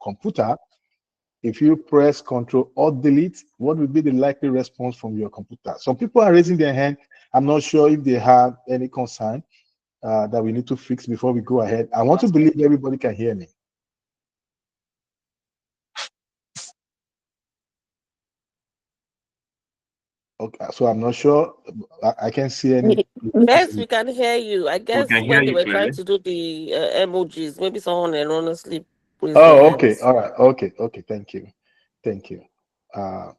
computer, if you press Control or Delete, what will be the likely response from your computer? Some people are raising their hand. I'm not sure if they have any concern that we need to fix before we go ahead. I want to believe everybody can hear me. Okay, so I'm not sure. I can't see any. Yes, we can hear you. I guess can hear when they you were trying clearly. to do the emojis, maybe someone erroneously raised their Oh, okay. hands. All right. Okay. Okay. Thank you. Thank you. Uh,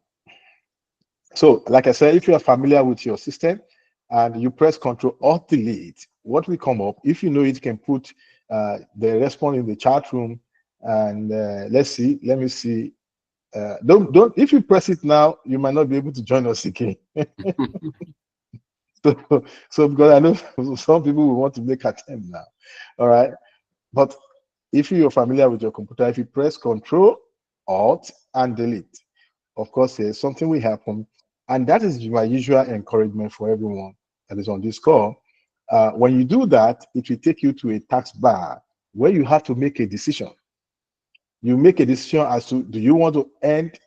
so, like I said, if you are familiar with your system and you press Control or Delete, what will come up? If you know it, you can put the response in the chat room. And let's see. Let me see. Don't. If you press it now, you might not be able to join us again. So because I know some people will want to make attempt now. All right. But if you're familiar with your computer, if you press Control, Alt, and Delete, of course, there's something will happen. And that is my usual encouragement for everyone that is on this call. When you do that, it will take you to a task bar where you have to make a decision. You make a decision as to, do you want to end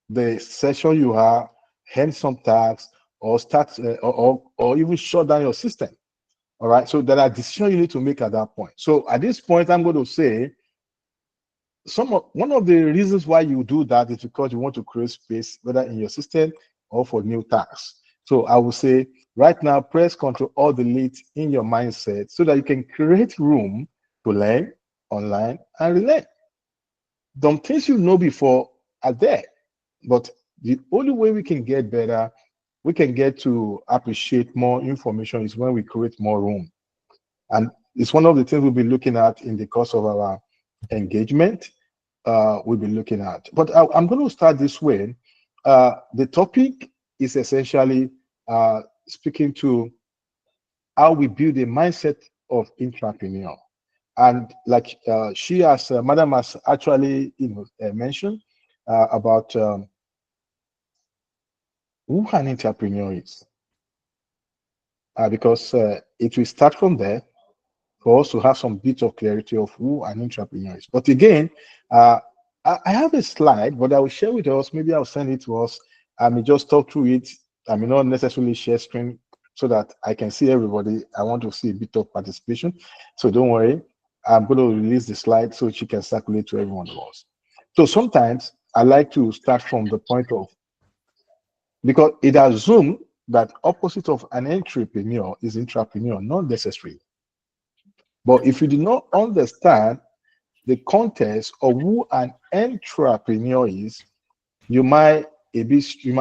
the session you have, end some tasks, or start or even shut down your system. All right. So there are decisions you need to make at that point. So at this point, I'm going to say one of the reasons why you do that is because you want to create space, whether in your system or for new tasks. So I will say right now, press Control or Delete in your mindset so that you can create room to learn online and relearn. Some things you know before are there, but the only way we can get better, we can get to appreciate more information is when we create more room. And it's one of the things we'll be looking at in the course of our engagement. We'll be looking at. But I'm going to start this way. The topic is essentially speaking to how we build a mindset of intrapreneur. And like she has, Madam has actually, mentioned about who an entrepreneur is, because it will start from there for us to have some bit of clarity of who an entrepreneur is. But again, I have a slide, but I will share with us. Maybe I'll send it to us. I may just talk through it. I may not necessarily share screen so that I can see everybody. I want to see a bit of participation. So don't worry. I'm going to release the slide so she can circulate to everyone else. So sometimes I like to start from the point of, because it assumes that opposite of an entrepreneur is intrapreneur, not necessarily. But if you do not understand the context of who an entrepreneur is, you might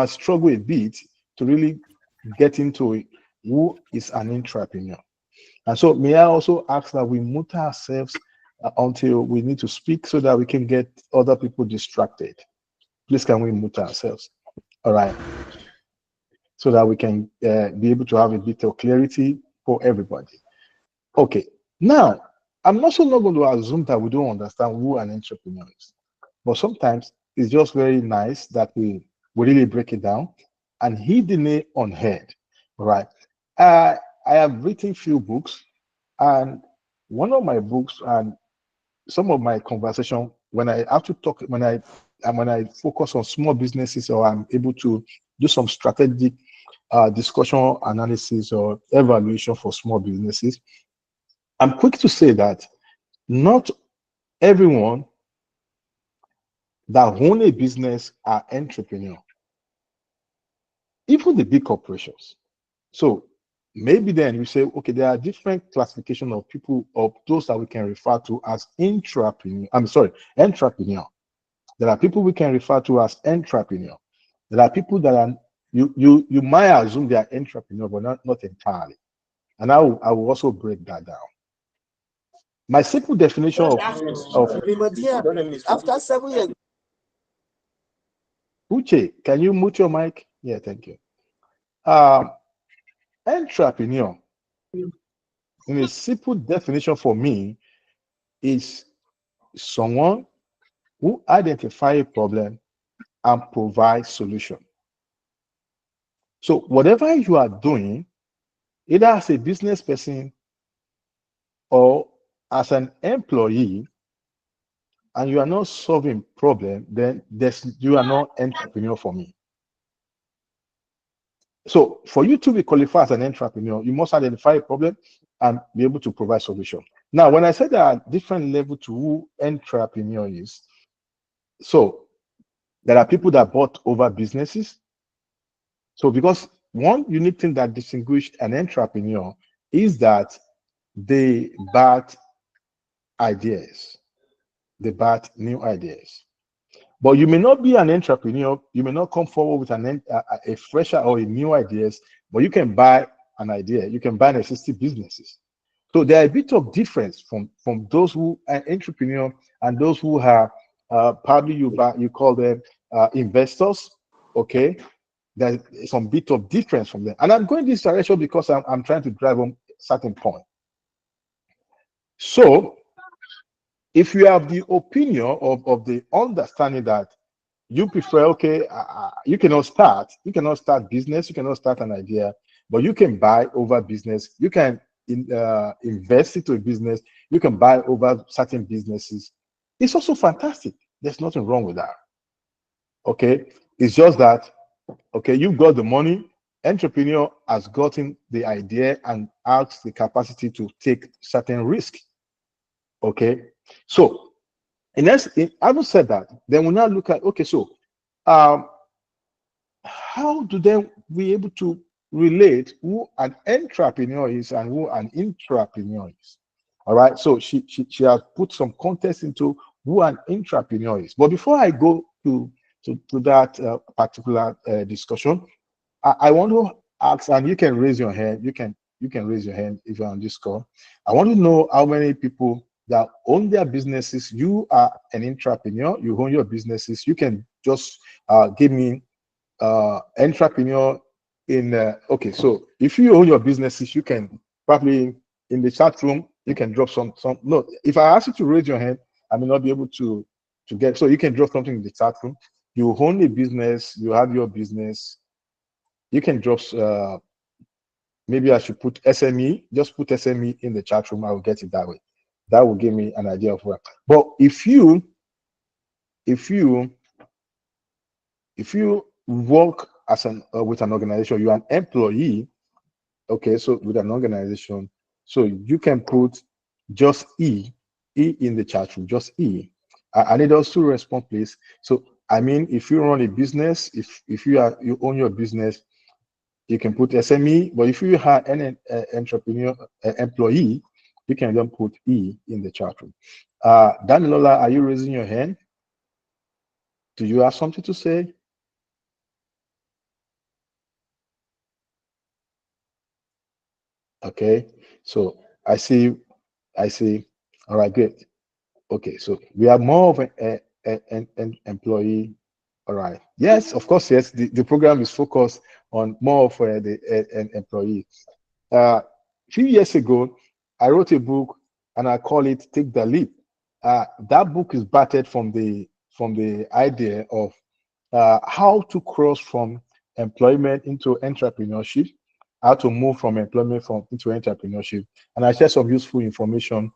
struggle a bit to really get into who is an entrepreneur. And so may I also ask that we mute ourselves until we need to speak so that we can get other people distracted. Please can we mute ourselves? All right. So that we can be able to have a bit of clarity for everybody. Okay. Now, I'm also not going to assume that we don't understand who an entrepreneur is. But sometimes it's just very nice that we really break it down and hit the nail on head. Right. I have written few books, and one of my books and some of my conversation when I have to talk when I focus on small businesses, or I'm able to do some strategic discussion, analysis, or evaluation for small businesses, I'm quick to say that not everyone that own a business are entrepreneur, even the big corporations. So maybe then you say, okay, there are different classification of people, of those that we can refer to as entrepreneur. There are people we can refer to as entrepreneur. There are people that are you might assume they are entrepreneur, but not entirely. And I will also break that down. My simple definition of after 7 years. Uche, can you mute your mic? Yeah, thank you. Entrepreneur, in a simple definition for me, is someone who identify a problem and provide solution. So whatever you are doing, either as a business person or as an employee, and you are not solving problem, then you are not entrepreneur for me. So for you to be qualified as an entrepreneur, you must identify a problem and be able to provide solution. Now, when I said there are different levels to who entrepreneur is, so there are people that bought over businesses. So because one unique thing that distinguishes an entrepreneur is that they bat ideas, they bat new ideas. But you may not be an entrepreneur, you may not come forward with a fresher or a new ideas, but you can buy an idea, you can buy an existing businesses. So there are a bit of difference from those who are entrepreneur and those who are probably you call them investors. Okay, there's some bit of difference from them, and I'm going this direction because I'm trying to drive on certain point. So if you have the opinion of the understanding that you prefer, okay, you cannot start business, you cannot start an idea, but you can buy over business, you can invest into a business, you can buy over certain businesses. It's also fantastic. There's nothing wrong with that. Okay, it's just that, okay, you've got the money, entrepreneur has gotten the idea and has the capacity to take certain risk. Okay, so having said that, then we now look at, okay, so um, how do they be able to relate who an entrepreneur is and who an intrapreneur is? All right, so she has put some context into who an intrapreneur is. But before I go to that particular discussion, I want to ask, and you can raise your hand. You can raise your hand if you're on this call. I want to know how many people that own their businesses. You are an intrapreneur. You own your businesses. You can just give me entrepreneur in okay. So if you own your businesses, you can probably in the chat room you can drop some. No, if I ask you to raise your hand, I may not be able to get. So you can drop something in the chat room. You own a business. You have your business. You can drop. Maybe I should put SME. Just put SME in the chat room. I will get it that way. That will give me an idea of where. But if you if you work as an with an organization, you're an employee. Okay, so with an organization, so you can put just E in the chat room, just E. I need us to respond, please. So I mean, if you run a business, if you own your business, you can put SME. But if you have an entrepreneur employee, you can then put E in the chat room. Daniela, are you raising your hand? Do you have something to say? Okay, so I see. All right, good. Okay, so we are more of an employee. All right. Yes, of course. Yes, the program is focused on more of an employee. A few years ago, I wrote a book and I call it "Take the Leap." That book is battered from the idea of how to cross from employment into entrepreneurship, how to move from employment into entrepreneurship. And I share some useful information.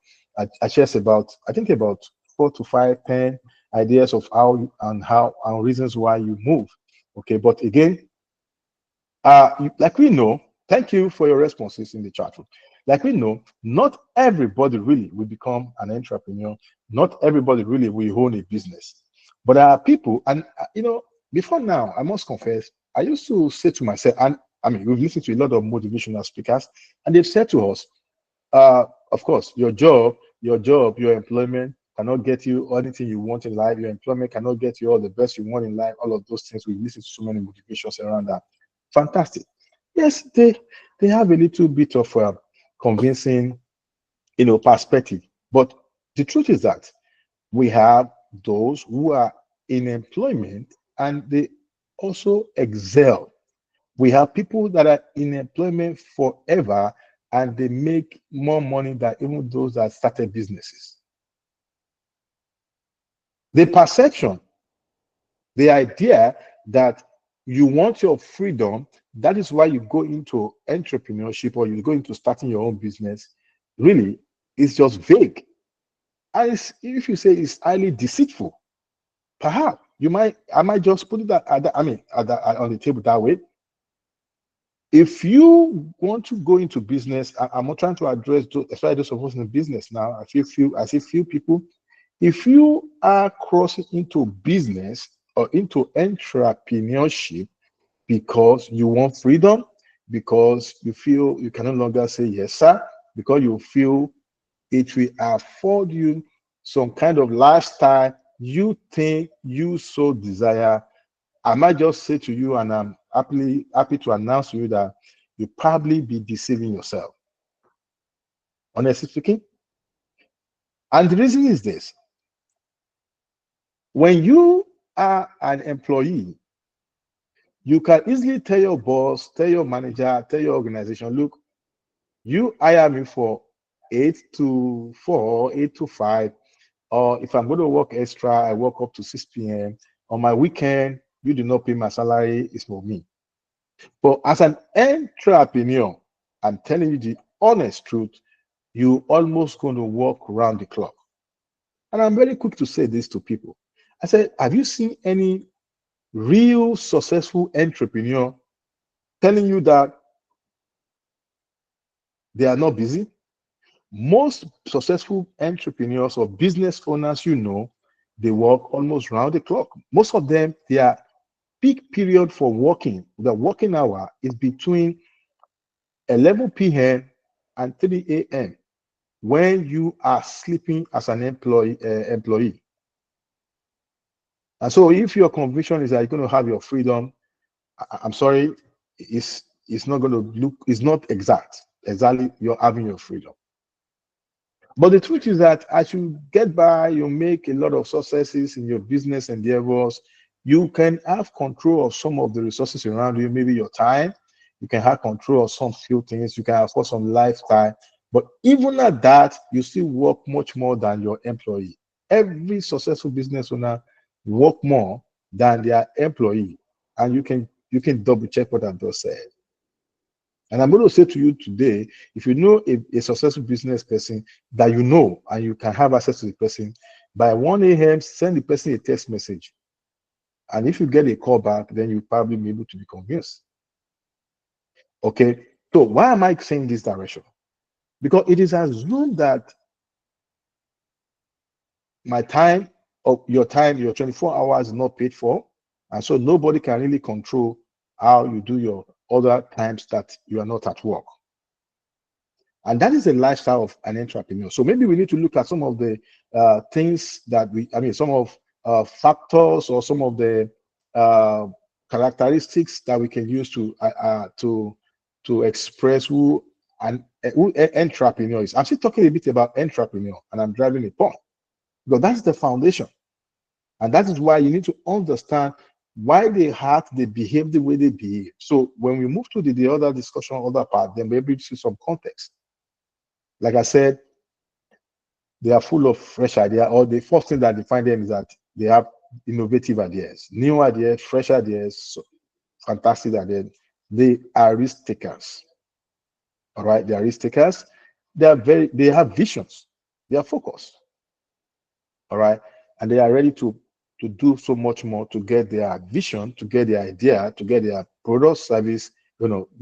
I share about, I think about 4 to 5, 10 ideas of how and reasons why you move. Okay, but again, like we know, thank you for your responses in the chat room. Like we know, not everybody really will become an entrepreneur. Not everybody really will own a business. But there are people, and before now, I must confess, I used to say to myself, and I mean, we've listened to a lot of motivational speakers, and they've said to us, of course, your your employment cannot get you anything you want in life. Your employment cannot get you all the best you want in life. All of those things. We've listened to so many motivations around that. Fantastic. Yes, they have a little bit of convincing, perspective. But the truth is that we have those who are in employment and they also excel. We have people that are in employment forever and they make more money than even those that started businesses. The perception, the idea that you want your freedom, that is why you go into entrepreneurship or you go into starting your own business, really is just vague. if you say it's highly deceitful, perhaps I might just put it on the table that way. If you want to go into business, I'm not trying to address those, especially those of us in business now. I see few people. If you are crossing into business or into entrepreneurship because you want freedom, because you feel you can no longer say yes, sir, because you feel it will afford you some kind of lifestyle you think you so desire, I might just say to you, and I'm happy to announce to you that you probably be deceiving yourself, honestly speaking. And the reason is this: when you are an employee, you can easily tell your boss, tell your manager, tell your organization, look, you hire me for 8 to 4, 8 to 5, or if I'm going to work extra, I work up to 6 p.m. On my weekend, you do not pay my salary, it's for me. But as an entrepreneur, I'm telling you the honest truth, you almost going to work around the clock. And I'm very quick to say this to people. I said, have you seen any real successful entrepreneur telling you that they are not busy? Most successful entrepreneurs or business owners, they work almost round the clock. Most of them, their peak period for working, the working hour is between 11 p.m. and 3 a.m. when you are sleeping as an employee. And so if your conviction is that you're going to have your freedom, I'm sorry, it's not going to look, it's not exactly you're having your freedom. But the truth is that as you get by, you make a lot of successes in your business endeavors, you can have control of some of the resources around you, maybe your time. You can have control of some few things. You can afford some lifestyle. But even at that, you still work much more than your employee. Every successful business owner work more than their employee. And you can double check what I've just said. And I'm going to say to you today, if you know a successful business person that you know and you can have access to the person, by 1 a.m., send the person a text message. And if you get a call back, then you'll probably be able to be convinced. Okay. So why am I saying this direction? Because it is assumed that my time or your time, your 24 hours is not paid for. And so nobody can really control how you do your other times that you are not at work. And that is the lifestyle of an entrepreneur. So maybe we need to look at some of the things that some of factors or some of the uh, characteristics that we can use to express who entrepreneur is. I'm still talking a bit about entrepreneur, and I'm driving a point because that's the foundation, and that is why you need to understand why they behave the way they behave. So when we move to the other discussion, other part, then maybe see some context. Like I said, they are full of fresh idea, or the first thing that define them is that they have innovative ideas, new ideas, fresh ideas, so fantastic ideas. They are risk takers. All right, they are risk takers. They have visions, they are focused. All right, and they are ready to do so much more to get their vision, to get their idea, to get their product service,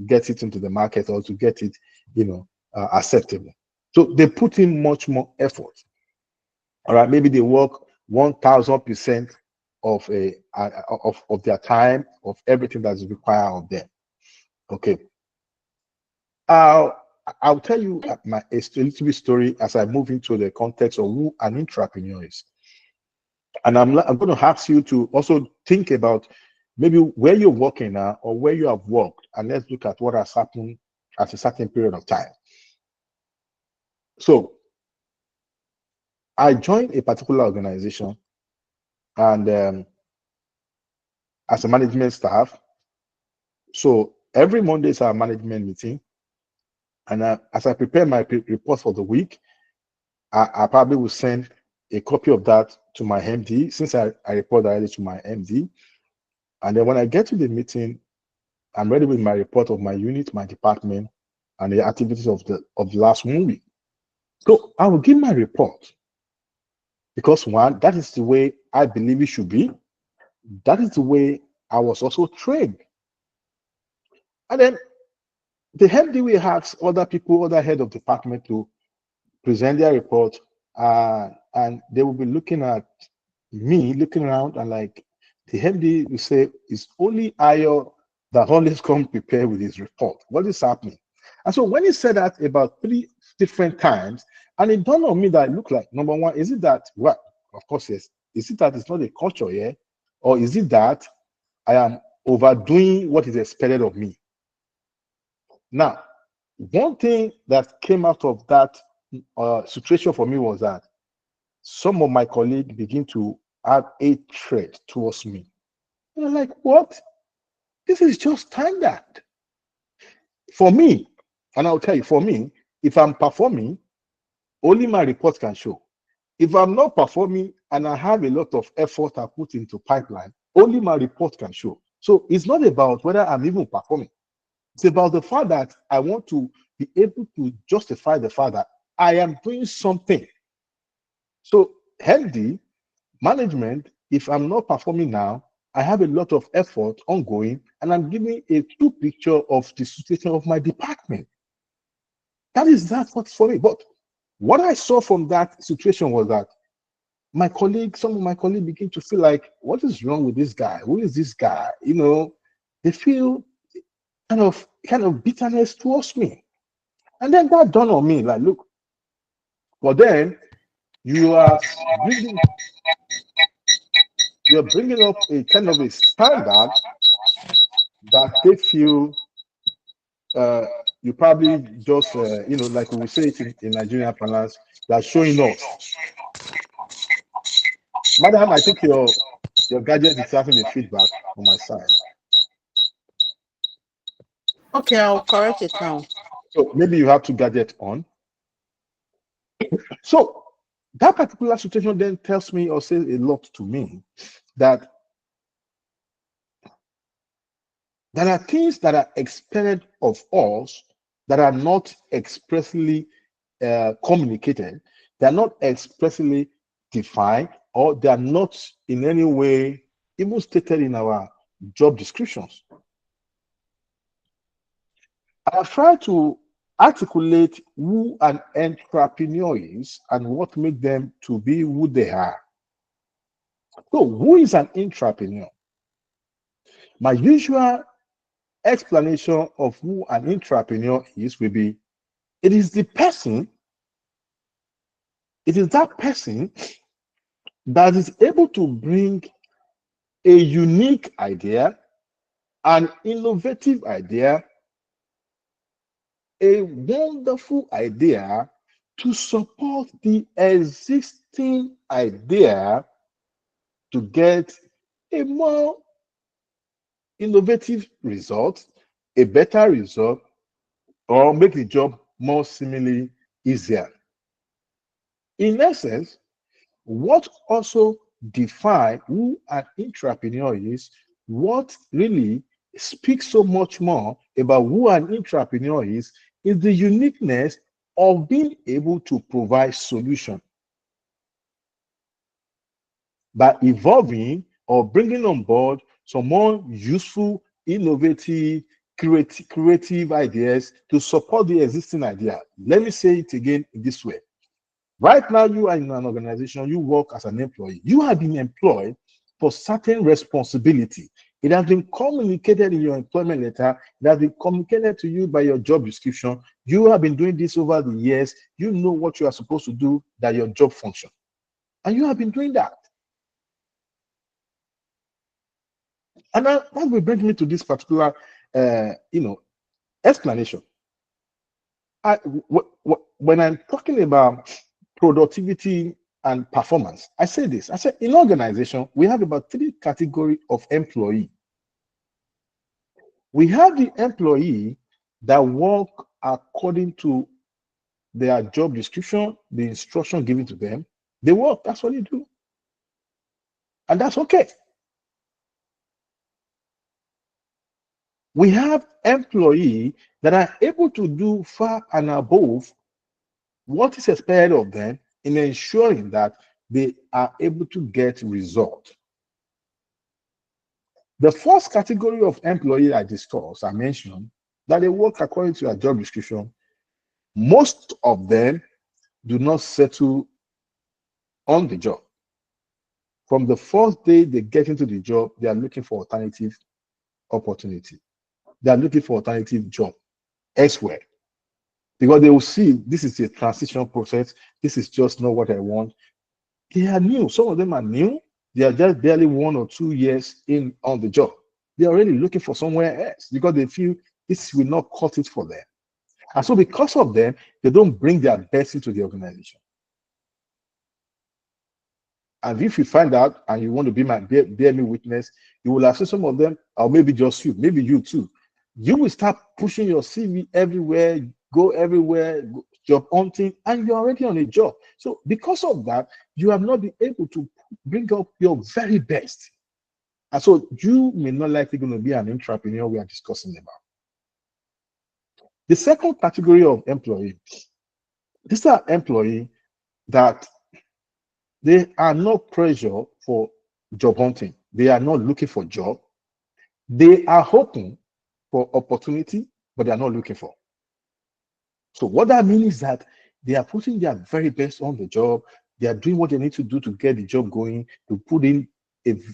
get it into the market, or to get it, acceptable. So they put in much more effort. All right, maybe they work 1,000% of their time, of everything that is required of them. Okay. I'll tell you a little bit story as I move into the context of who an intrapreneur is. And I'm going to ask you to also think about maybe where you're working now or where you have worked, and let's look at what has happened at a certain period of time. So I joined a particular organization, and as a management staff. So every Monday is our management meeting, and as I prepare my report for the week, I probably will send a copy of that to my MD, since I report directly to my MD. And then when I get to the meeting, I'm ready with my report of my unit, my department, and the activities of the last 1 week. So I will give my report. Because one, that is the way I believe it should be. That is the way I was also trained. And then the MD will ask other people, other head of department to present their report, and they will be looking at me, looking around, and like the MD will say, "It's only Ayo that always come prepared with his report. What is happening?" And so when he said that about three different times, and it dawned on me that it looked like number one, is it that well, of course, yes, is it that it's not a culture here, or is it that I am overdoing what is expected of me? Now, one thing that came out of that situation for me was that some of my colleagues begin to have a threat towards me. And I'm like, what? This is just standard. For me, and I'll tell you, for me, if I'm performing, only my report can show. If I'm not performing and I have a lot of effort I put into pipeline, only my report can show. So it's not about whether I'm even performing. It's about the fact that I want to be able to justify the fact that I am doing something. So healthy management, if I'm not performing now, I have a lot of effort ongoing, and I'm giving a true picture of the situation of my department. That's what's for me. But what I saw from that situation was that some of my colleagues begin to feel like, what is wrong with this guy? Who is this guy? They feel kind of bitterness towards me. And then that dawned on me, like, look, but then you are bringing you're bringing up a kind of a standard that they feel uh, you probably just like we say it in Nigerian parlance, that's showing off. Madam, I think your gadget is having a feedback on my side. Okay, I'll correct it now. So maybe you have to gadget on. So that particular situation then tells me or says a lot to me that there are things that are expected of us that are not expressly communicated, they are not expressly defined, or they are not in any way even stated in our job descriptions. I have tried to articulate who an entrepreneur is and what makes them to be who they are. So, who is an intrapreneur? My usual explanation of who an intrapreneur is will be it is the person, it is that person that is able to bring a unique idea, an innovative idea, a wonderful idea to support the existing idea to get a more innovative result, a better result, or make the job more seemingly easier. In essence, what also define who an entrepreneur is, what really speaks so much more about who an entrepreneur is the uniqueness of being able to provide solution by evolving or bringing on board some more useful, innovative, creative ideas to support the existing idea. Let me say it again in this way. Right now, you are in an organization, you work as an employee. You have been employed for certain responsibility. It has been communicated in your employment letter. It has been communicated to you by your job description. You have been doing this over the years. You know what you are supposed to do, that your job function. And you have been doing that. And that will bring me to this particular, explanation. When I'm talking about productivity and performance, I say this. I say in organization, we have about three categories of employee. We have the employee that work according to their job description, the instruction given to them. They work, that's what they do. And that's okay. We have employees that are able to do far and above what is expected of them in ensuring that they are able to get result. The first category of employee I discussed, I mentioned that they work according to their job description. Most of them do not settle on the job. From the first day they get into the job, they are looking for alternative opportunity. They are looking for alternative job elsewhere because they will see this is a transition process. This is just not what I want. They are new. Some of them are new. They are just barely 1 or 2 years in on the job. They're already looking for somewhere else because they feel this will not cut it for them. And so because of them, they don't bring their best into the organization. And if you find out and you want to be my bear me witness, you will have seen some of them, or maybe just you, maybe you too. You will start pushing your CV everywhere, go everywhere, job hunting, and you're already on a job. So because of that, you have not been able to bring up your very best. And so you may not likely going to be an intrapreneur we are discussing about. The second category of employee, these are employees that they are not pressure for job hunting. They are not looking for job. They are hoping for opportunity, but they are not looking for. So what that means is that they are putting their very best on the job. They are doing what they need to do to get the job going, to put in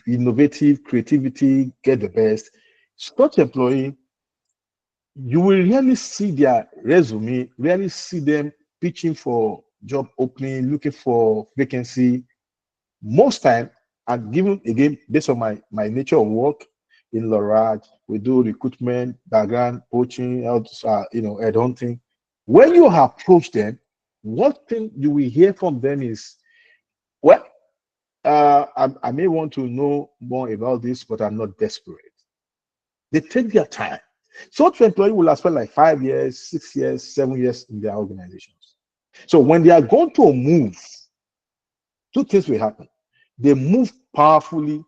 innovative creativity, get the best. Such employee, you will rarely see their resume, rarely see them pitching for job opening, looking for vacancy. Most time, and given again based on my nature of work in Lorage, we do recruitment, background coaching, headhunting. When you approach them, one thing you will hear from them is, well, I may want to know more about this, but I'm not desperate. They take their time. Such employee will spend like 5 years, 6 years, 7 years in their organizations. So when they are going to move, two things will happen. They move powerfully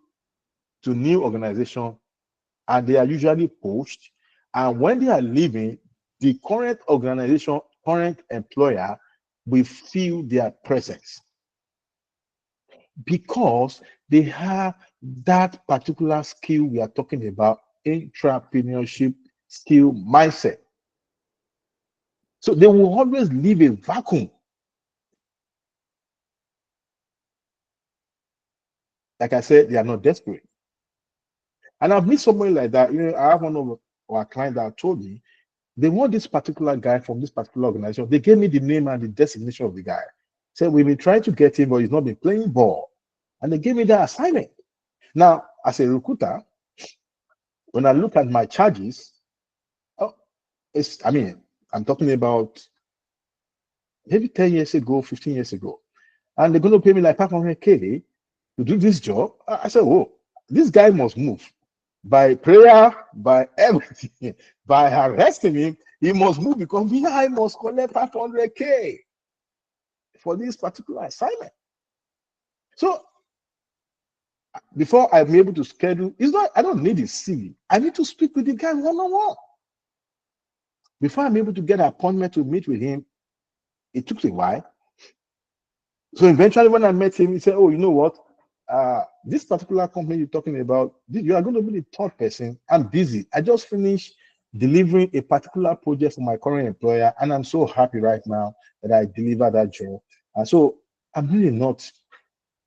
to new organization, and they are usually poached. And when they are leaving, the current organization, current employer will feel their presence because they have that particular skill we are talking about, entrepreneurship skill mindset. So they will always leave a vacuum. Like I said, they are not desperate. And I've met somebody like that. I have one of our clients that told me they want this particular guy from this particular organization. They gave me the name and the designation of the guy. Said we've been trying to get him, but he's not been playing ball. And they gave me that assignment. Now, as a recruiter, when I look at my charges, I'm talking about maybe 10 years ago, 15 years ago. And they're going to pay me like 500K to do this job. I said, oh, this guy must move. By prayer, by everything, by arresting him, he must move because I must collect 500K for this particular assignment. So before I'm able to schedule, I don't need his CV. I need to speak with the guy one-on-one. Before I'm able to get an appointment to meet with him, it took a while. So eventually when I met him, he said, oh, you know what? This particular company you're talking about, you are going to be the third person. I'm busy. I just finished delivering a particular project for my current employer, and I'm so happy right now that I delivered that job. And so I'm really not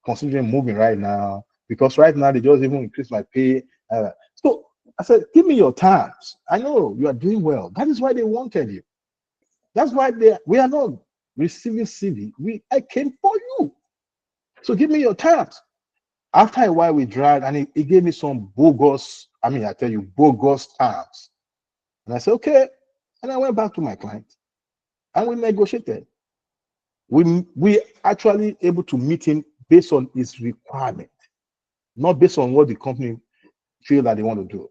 considering moving right now because right now they just even increase my pay. So I said, give me your terms. I know you are doing well. That is why they wanted you. That's why we are not receiving CV. I came for you. So give me your terms. After a while, we tried, and he gave me some bogus, I tell you, bogus terms. And I said, okay. And I went back to my client, and we negotiated. We actually able to meet him based on his requirement, not based on what the company feel that they want to do.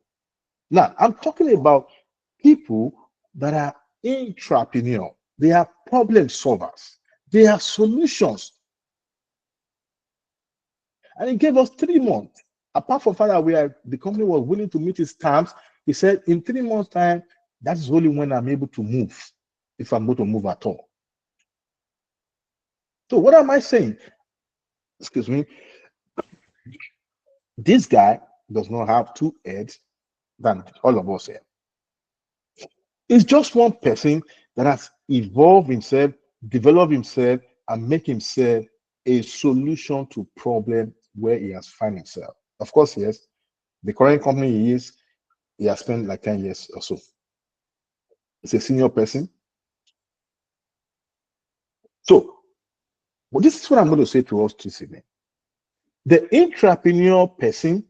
Now, I'm talking about people that are intrapreneur. They are problem solvers. They are solutions. And he gave us 3 months. Apart from the fact that the company was willing to meet his terms, he said, in 3 months' time, that is only when I'm able to move, if I'm going to move at all. So what am I saying? excuse me, this guy does not have two heads than all of us here. It's just one person that has evolved himself, developed himself, and make himself a solution to problem where he has found himself. Of course, yes, the current company he has spent like 10 years or so. It's a senior person. So, well, this is what I'm going to say to us this evening. The entrepreneur person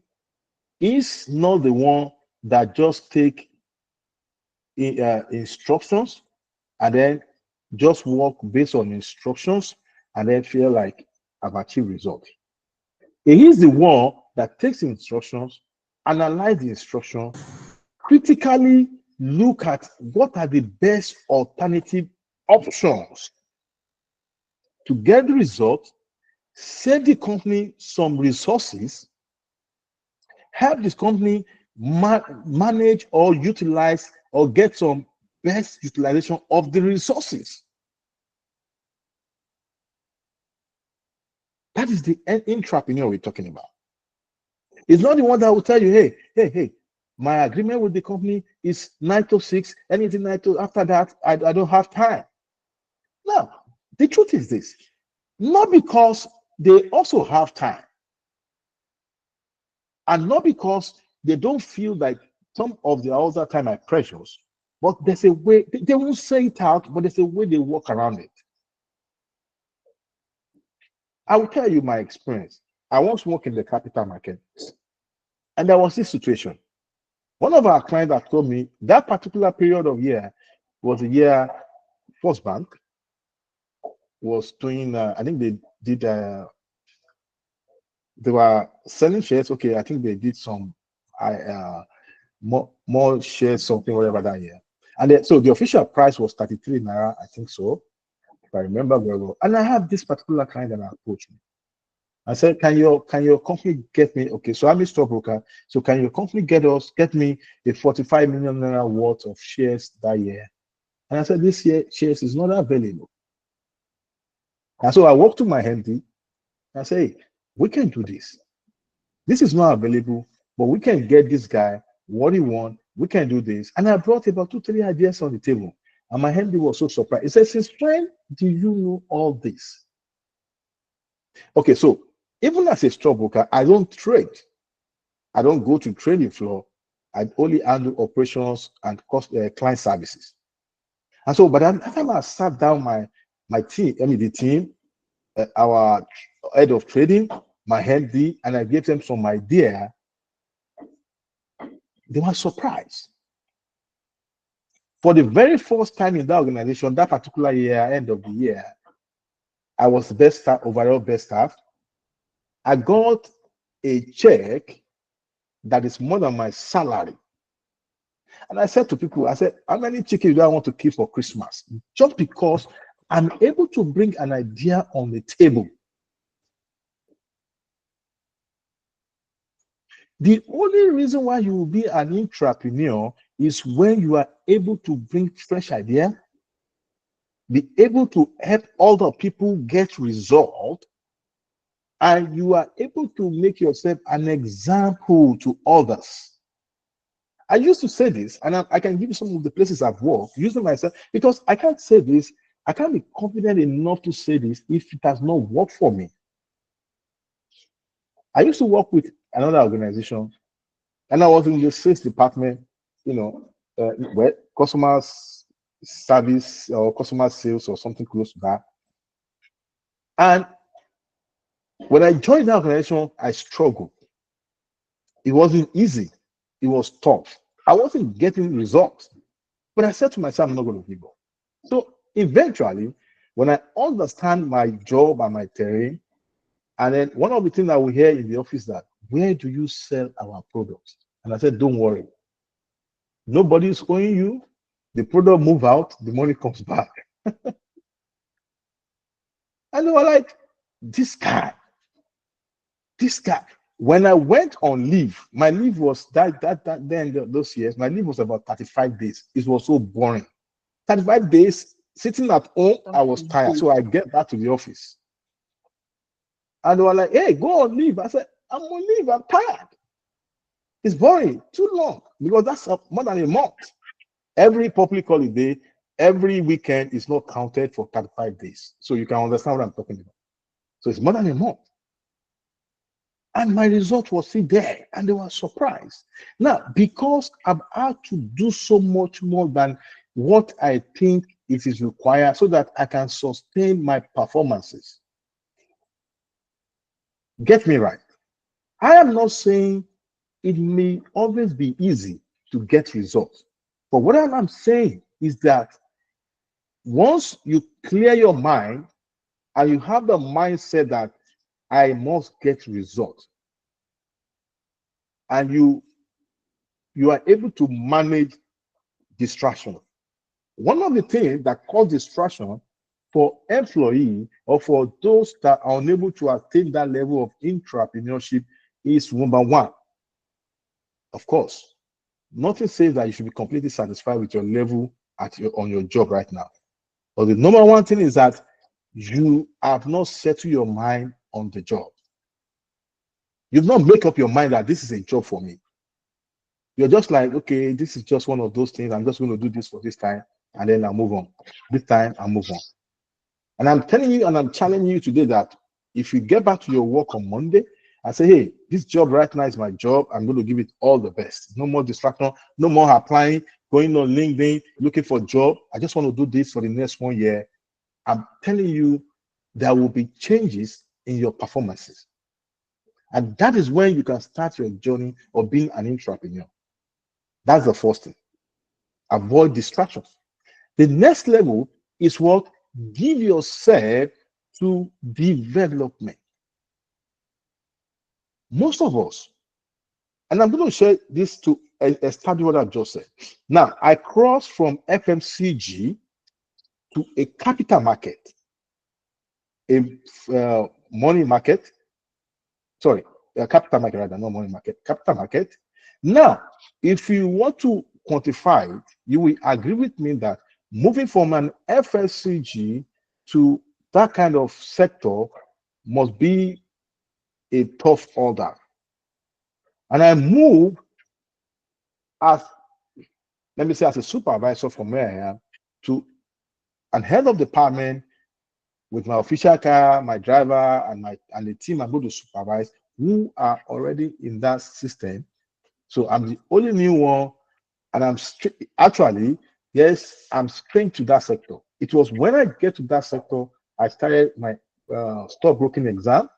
is not the one that just take instructions and then just work based on instructions and then feel like I've achieved results. He is the one that takes instructions, analyze the instruction, critically look at what are the best alternative options to get the result, save the company some resources, help this company manage or utilize or get some best utilization of the resources. That is the intrapreneur we're talking about. It's not the one that will tell you, hey, my agreement with the company is 9 to 6, anything 9 to after that, I don't have time. No, the truth is this, not because they also have time, and not because they don't feel like some of the other time are precious, but there's a way, they won't say it out, but there's a way they work around it. I will tell you my experience. I once worked in the capital market, and there was this situation. One of our clients that told me that particular period of year was the year First Bank was doing, I think they did, they were selling shares. Okay, I think they did some more shares, something, whatever that year. And then, so the official price was 33 naira, I think so, if I remember very well. And I have this particular client that approached me. I said, can your company get me, okay, so I'm a stockbroker, so can your company get me a 45 million naira worth of shares that year? And I said, this year shares is not available. And so I walked to my MD and say, hey, we can do this. This is not available, but we can get this guy what he wants. We can do this. And I brought about 2-3 ideas on the table. And my MD was so surprised. He said, since when do you know all this? Okay, so even as a stockbroker, I don't trade. I don't go to trading floor. I only handle operations and client services. And so by the time I sat down my team, the team, our head of trading, my MD, and I gave them some idea, they were surprised. For the very first time in that organization, that particular year, end of the year, I was the best staff, overall best staff. I got a check that is more than my salary. And I said to people, I said, how many chickens do I want to keep for Christmas? Just because I'm able to bring an idea on the table. The only reason why you will be an entrepreneur is when you are able to bring fresh idea, be able to help other people get result, and you are able to make yourself an example to others. I used to say this, and I can give you some of the places I've worked using myself, because I can't say this, I can't be confident enough to say this if it has not worked for me. I used to work with another organization, and I was in the sales department, where customer service or customer sales or something close to that. And when I joined that organization, I struggled. It wasn't easy. It was tough. I wasn't getting results. But I said to myself, I'm not going to give up. So eventually, when I understand my job and my terrain, and then one of the things I will hear in the office that, where do you sell our products? And I said, don't worry. Nobody's owing you. The product move out, the money comes back. And they were like, this guy. When I went on leave, my leave was those years, my leave was about 35 days. It was so boring. 35 days sitting at home, I was tired. So I get back to the office. And they were like, hey, go on leave. I said, I'm on leave. I'm tired. It's boring. Too long. Because that's more than a month. Every public holiday, every weekend is not counted for 35 days. So you can understand what I'm talking about. So it's more than a month. And my result was still there. And they were surprised. Now, because I've had to do so much more than what I think it is required so that I can sustain my performances. Get me right. I am not saying it may always be easy to get results. But what I'm saying is that once you clear your mind and you have the mindset that I must get results, and you are able to manage distraction. One of the things that cause distraction for employee or for those that are unable to attain that level of intrapreneurship is number one. Of course, nothing says that you should be completely satisfied with your level on your job right now. But the number one thing is that you have not settled your mind on the job. You've not make up your mind that this is a job for me. You're just like, okay, this is just one of those things. I'm just going to do this for this time, and then I'll move on. This time, I'll move on. And I'm telling you, and I'm challenging you today that if you get back to your work on Monday and say, hey, this job right now is my job, I'm going to give it all the best. No more distraction, no more applying, going on LinkedIn, looking for a job. I just want to do this for the next 1 year. I'm telling you, there will be changes in your performances. And that is when you can start your journey of being an intrapreneur. That's the first thing. Avoid distractions. The next level is what? Give yourself to development. Most of us, and I'm going to share this to establish what I've just said. Now, I crossed from FMCG to a capital market, a money market. Sorry, a capital market rather, not money market, capital market. Now, if you want to quantify it, you will agree with me that moving from an FMCG to that kind of sector must be a tough order. And I moved as, let me say, as a supervisor from where I am to an head of department with my official car, my driver, and the team I'm going to supervise who are already in that system. So I'm the only new one, and I'm actually, yes, I'm straight to that sector. It was when I get to that sector, I started my stockbroking exam.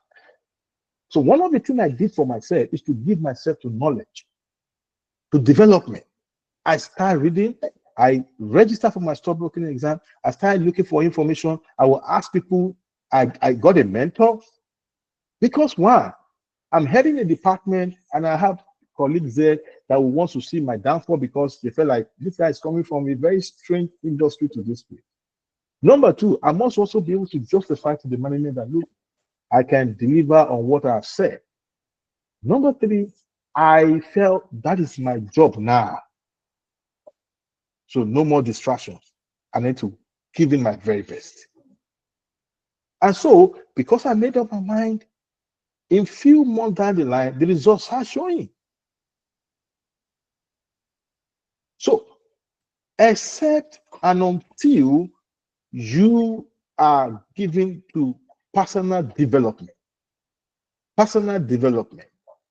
So one of the things I did for myself is to give myself to knowledge, to development. I started reading. I registered for my stockbroking exam. I started looking for information. I will ask people. I got a mentor because one, I'm heading a department and I have colleagues there that will want to see my downfall because they feel like this guy is coming from a very strange industry to this place. Number two, I must also be able to justify to the management that look, I can deliver on what I've said. Number three, I felt that is my job now. So no more distractions. I need to give in my very best. And so, because I made up my mind, in few months down the line, the results are showing. So, except and until you are given to personal development. Personal development.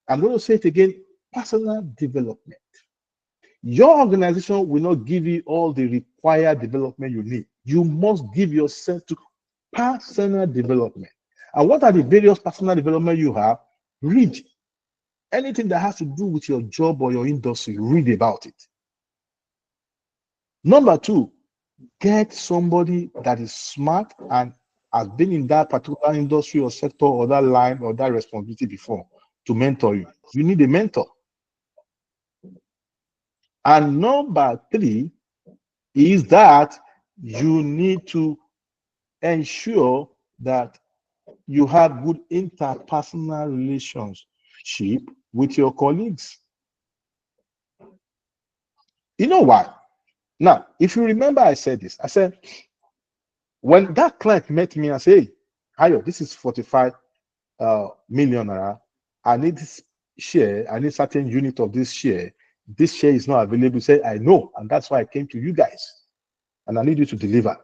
I'm going to say it again, personal development. Your organization will not give you all the required development you need. You must give yourself to personal development. And what are the various personal development you have? Read. Anything that has to do with your job or your industry, read about it. Number two, get somebody that is smart and has been in that particular industry or sector or that line or that responsibility before to mentor you. You need a mentor. And number three is that you need to ensure that you have good interpersonal relationship with your colleagues. You know why? Now, if you remember, I said this. I said, when that client met me, I said, hey, Ayo, this is 45. million naira. I need this share. I need certain unit of this share. This share is not available. Say, I know, and that's why I came to you guys, and I need you to deliver.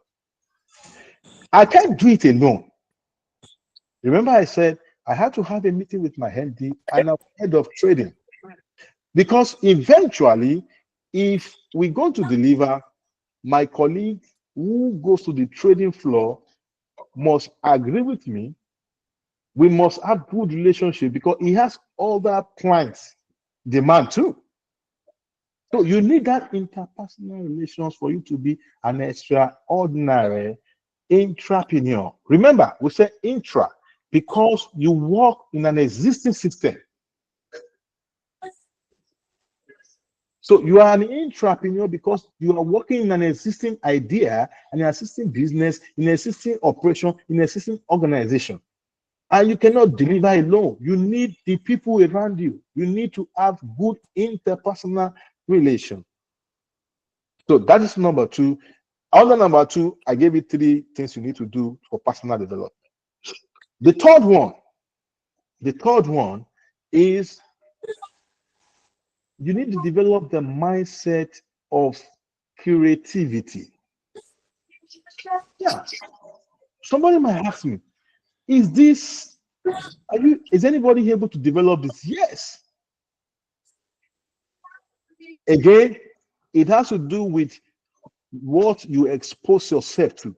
I can't do it alone. Remember, I said I had to have a meeting with my MD and our head of trading, because eventually, if we go to deliver, my colleague who goes to the trading floor must agree with me. We must have good relationship because he has other clients demand too. So you need that interpersonal relations for you to be an extraordinary intrapreneur. Remember, we say intra because you work in an existing system. So you are an intrapreneur because you are working in an existing idea, an existing business, in an existing operation, in an existing organization. And you cannot deliver alone. You need the people around you. You need to have good interpersonal relation. So that is number two. Under number two, I gave you 3 things you need to do for personal development. The third one is you need to develop the mindset of creativity. Yeah. Somebody might ask me, is anybody able to develop this? Yes. Again, it has to do with what you expose yourself to.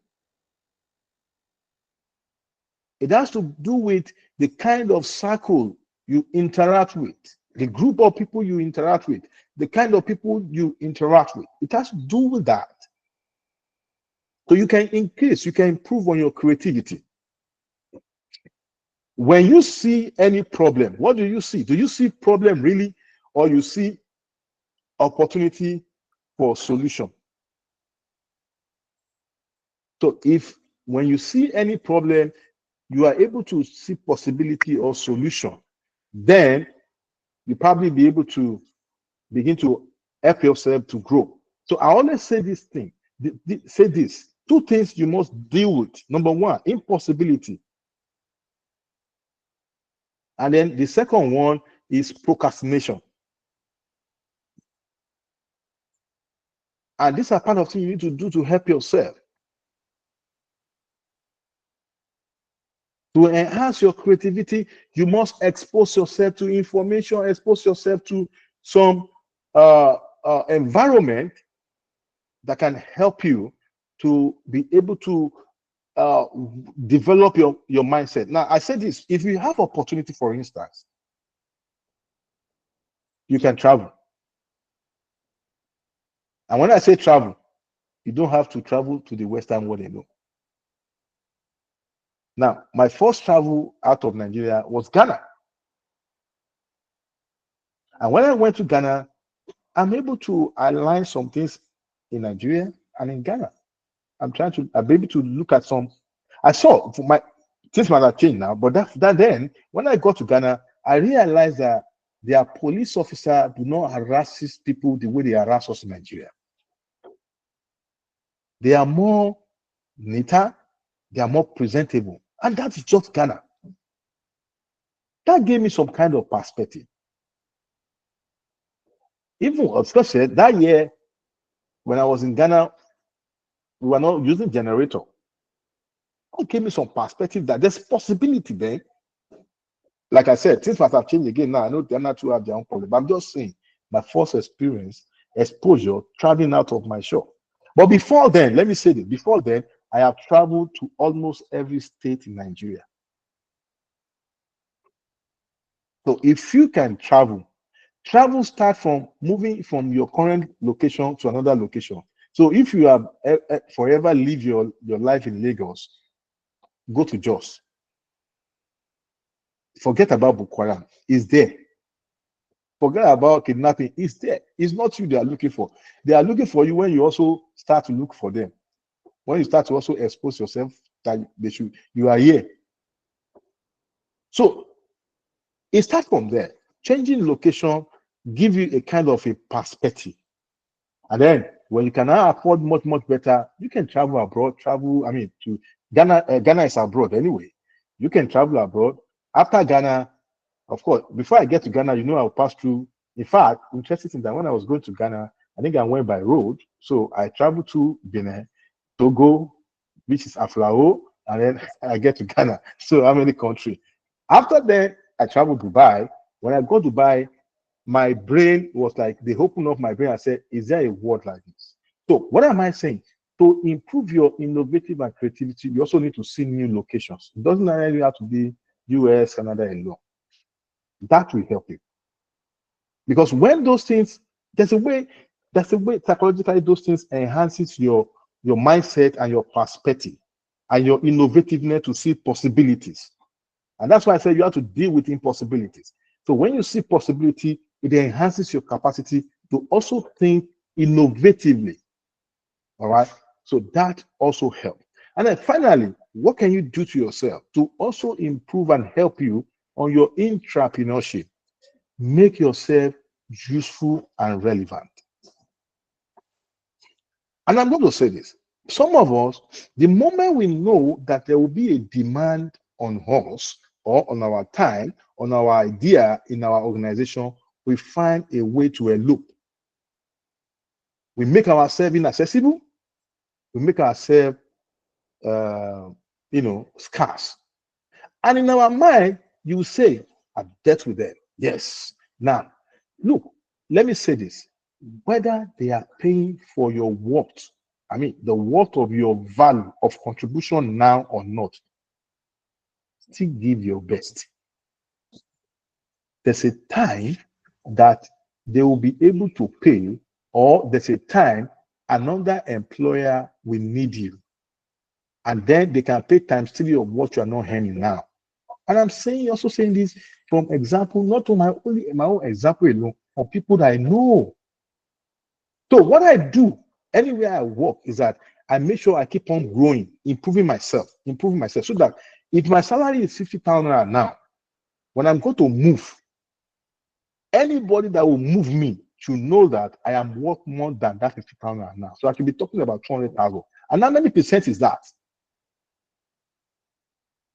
It has to do with the kind of circle you interact with, the group of people you interact with, the kind of people you interact with. It has to do with that. So you can increase, you can improve on your creativity. When you see any problem, what do you see? Do you see problem really, or you see opportunity for solution? So if when you see any problem, you are able to see possibility or solution, then you probably be able to begin to help yourself to grow. So I always say this thing, say this, 2 things you must deal with. Number 1, impossibility. And then the second one is procrastination. And these are part of things you need to do to help yourself. To enhance your creativity, you must expose yourself to information, expose yourself to some environment that can help you to be able to develop your mindset. Now, I said this, if you have opportunity, for instance, you can travel. And when I say travel, you don't have to travel to the Western world alone. Now, my first travel out of Nigeria was Ghana. And when I went to Ghana, I'm able to align some things in Nigeria and in Ghana. I'm able to look at some. I saw things might have changed now, but that then, when I got to Ghana, I realized that their police officer do not harass people the way they harass us in Nigeria. They are more neater, they are more presentable, and that is just Ghana. That gave me some kind of perspective. Even, especially that year, when I was in Ghana, we were not using generator. That gave me some perspective that there's possibility there. Like I said, things must have changed again now. I know Ghana too have their own problem, but I'm just saying my first experience, exposure, traveling out of my shop. But before then, let me say this, before then, I have traveled to almost every state in Nigeria. So if you can travel start from moving from your current location to another location. So if you have forever live your life in Lagos, go to Jos. Forget about Boko Haram. It's there. Forget about kidnapping. It's there. It's not you they are looking for. They are looking for you when you also start to look for them. When you start to also expose yourself that you are here. So it starts from there. Changing location give you a kind of a perspective. And then when you can now afford much better, you can travel abroad. To Ghana. Ghana is abroad anyway. You can travel abroad After Ghana, of course, before I get to Ghana, I'll pass through. In fact, interesting thing that when I was going to Ghana, I think I went by road. So I traveled to Benin, Togo, which is Aflao, and then I get to Ghana. So how many countries? After that, I traveled to Dubai. When I go to Dubai, my brain was like, they opened up my brain and said, is there a word like this? So what am I saying? To improve your innovative and creativity, you also need to see new locations. It doesn't necessarily have to be US, Canada alone. That will help you. Because when those things, there's a way psychologically those things enhances your mindset and your perspective and your innovativeness to see possibilities. And that's why I said you have to deal with impossibilities. So when you see possibility, it enhances your capacity to also think innovatively. All right. So that also helps. And then finally, what can you do to yourself to also improve and help you on your intrapreneurship? Make yourself useful and relevant. And I'm going to say this. Some of us, the moment we know that there will be a demand on us or on our time, on our idea in our organization, we find a way to elude. We make ourselves inaccessible. We make ourselves, scarce. And in our mind, you say, I've dealt with them. Yes. Now, look, let me say this. Whether they are paying for your worth, the worth of your value of contribution now or not, still give your best. There's a time that they will be able to pay, or there's a time another employer will need you. And then they can pay times 3 of what you are not earning now. And I'm also saying this from example, not to my own example alone, of people that I know. So what I do anywhere I work is that I make sure I keep on growing, improving myself, so that if my salary is 50,000 now, when I'm going to move, anybody that will move me should know that I am worth more than that 50,000 now. So I should be talking about 200,000. And how many percent is that?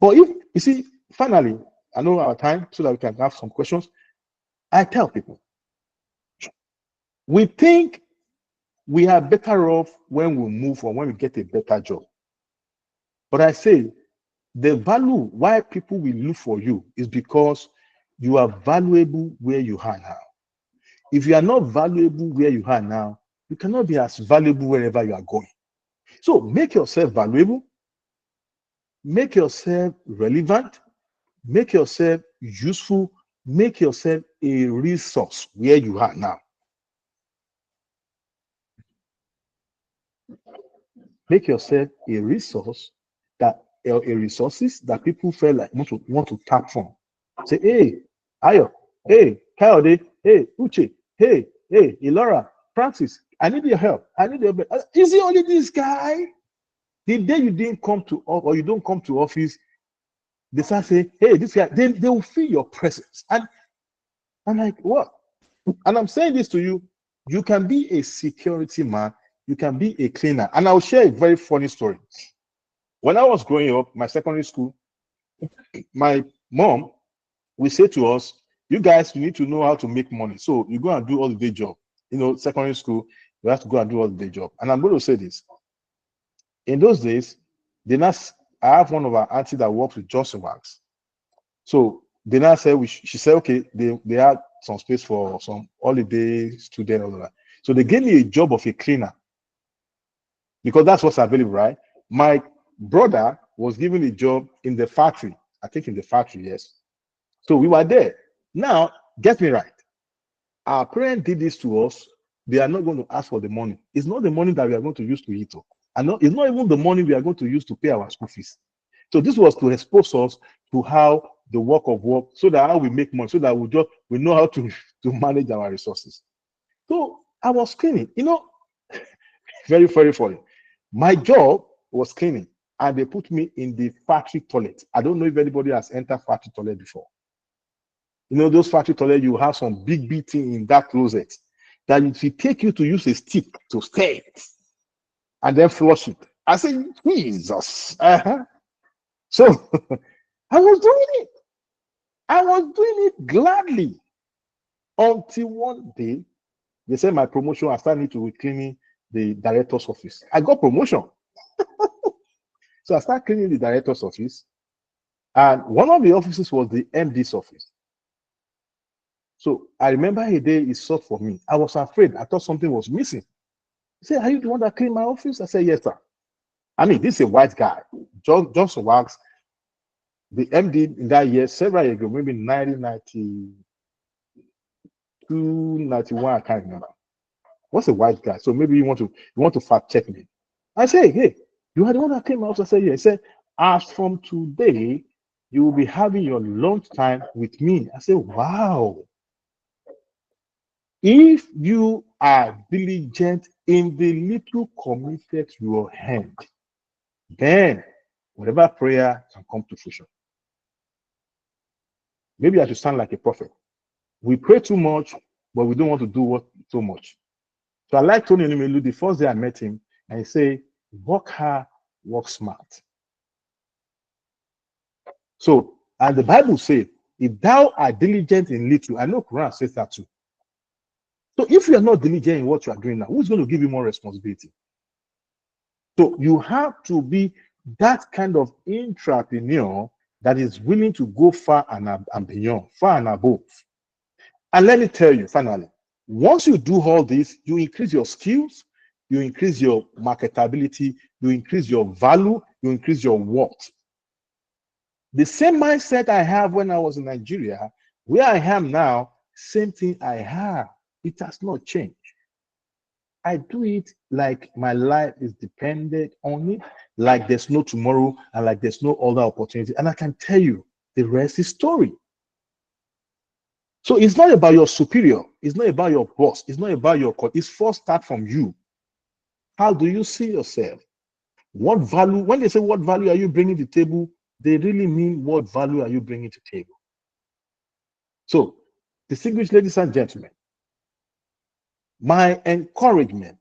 But if you see, finally, I know our time so that we can have some questions. I tell people, we think we are better off when we move or when we get a better job. But I say the value why people will look for you is because you are valuable where you are now. If you are not valuable where you are now, you cannot be as valuable wherever you are going. So make yourself valuable, make yourself relevant, make yourself useful, make yourself a resource where you are now. Make yourself a resources that people feel like want to tap from. Say, hey, Ayo, hey, Kayode, hey, Uche, hey, Ilora, Francis, I need your help. I need your help. Is it only this guy? The day you didn't come to or you don't come to office, they start saying, hey, this guy, then they will feel your presence. And I'm like, what? And I'm saying this to you, you can be a security man, you can be a cleaner. And I'll share a very funny story. When I was growing up, my secondary school, my mom will say to us, you guys, you need to know how to make money. So you go and do all the day job. Secondary school, you have to go and do all the day job. And I'm going to say this. In those days, I have one of our aunties that works with Johnson Wax. So they now said, she said, okay, they had some space for some holiday student, all that. So they gave me a job of a cleaner because that's what's available, right? My brother was given a job in the factory. I think in the factory, yes. So we were there. Now, get me right. Our parents did this to us. They are not going to ask for the money. It's not the money that we are going to use to eat. And it's not even the money we are going to use to pay our school fees. So this was to expose us to how the work, so that how we make money, so that we know how to manage our resources. So I was cleaning, very, very funny. My job was cleaning, and they put me in the factory toilet. I don't know if anybody has entered factory toilet before. Those factory toilet, you have some big thing in that closet that it will take you to use a stick to stir it and then flush it. I said, Jesus. So I was doing it. I was doing it gladly until one day they said my promotion, I started to be cleaning the director's office. I got promotion. So I started cleaning the director's office. And one of the offices was the MD's office. So I remember a day he sought for me. I was afraid. I thought something was missing. He said, "Are you the one that cleaned my office?" I said, "Yes, sir." I mean, this is a white guy. Johnson Wax, the MD in that year, several years ago, maybe 1992, 91, I can't remember. What's a white guy? So maybe you want to fact check me. I say, "Hey, you are the one that came out." I said, "Yeah." He said, "As from today, you will be having your lunch time with me." I said, "Wow. If you are diligent in the little committed to your hand, then whatever prayer can come to fruition." Maybe I should sound like a prophet. We pray too much, but we don't want to do what so much. So I like Tony Onimelu. The first day I met him, and he say, "Work hard, work smart." So, and the Bible says, "If thou art diligent in little," I know Quran says that too. So if you are not diligent in what you are doing now, who's going to give you more responsibility? So you have to be that kind of intrapreneur that is willing to go far and beyond, far and above. And let me tell you, finally, once you do all this, you increase your skills, you increase your marketability, you increase your value, you increase your worth. The same mindset I have when I was in Nigeria, where I am now, same thing I have. It has not changed. I do it like my life is dependent on it, like there's no tomorrow and like there's no other opportunity. And I can tell you, the rest is story. So it's not about your superior. It's not about your boss. It's not about your code. It's first start from you. How do you see yourself? What value, when they say what value are you bringing to the table, they really mean what value are you bringing to the table. So, distinguished ladies and gentlemen, my encouragement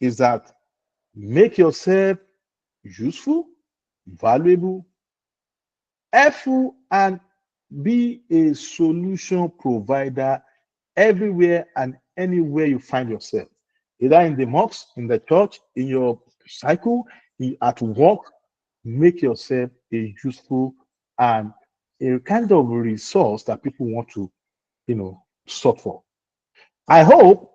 is that make yourself useful, valuable, helpful, and be a solution provider everywhere and anywhere you find yourself, either in the mosque, in the church, in your cycle, at work. Make yourself a useful and a kind of resource that people want to, sort for. I hope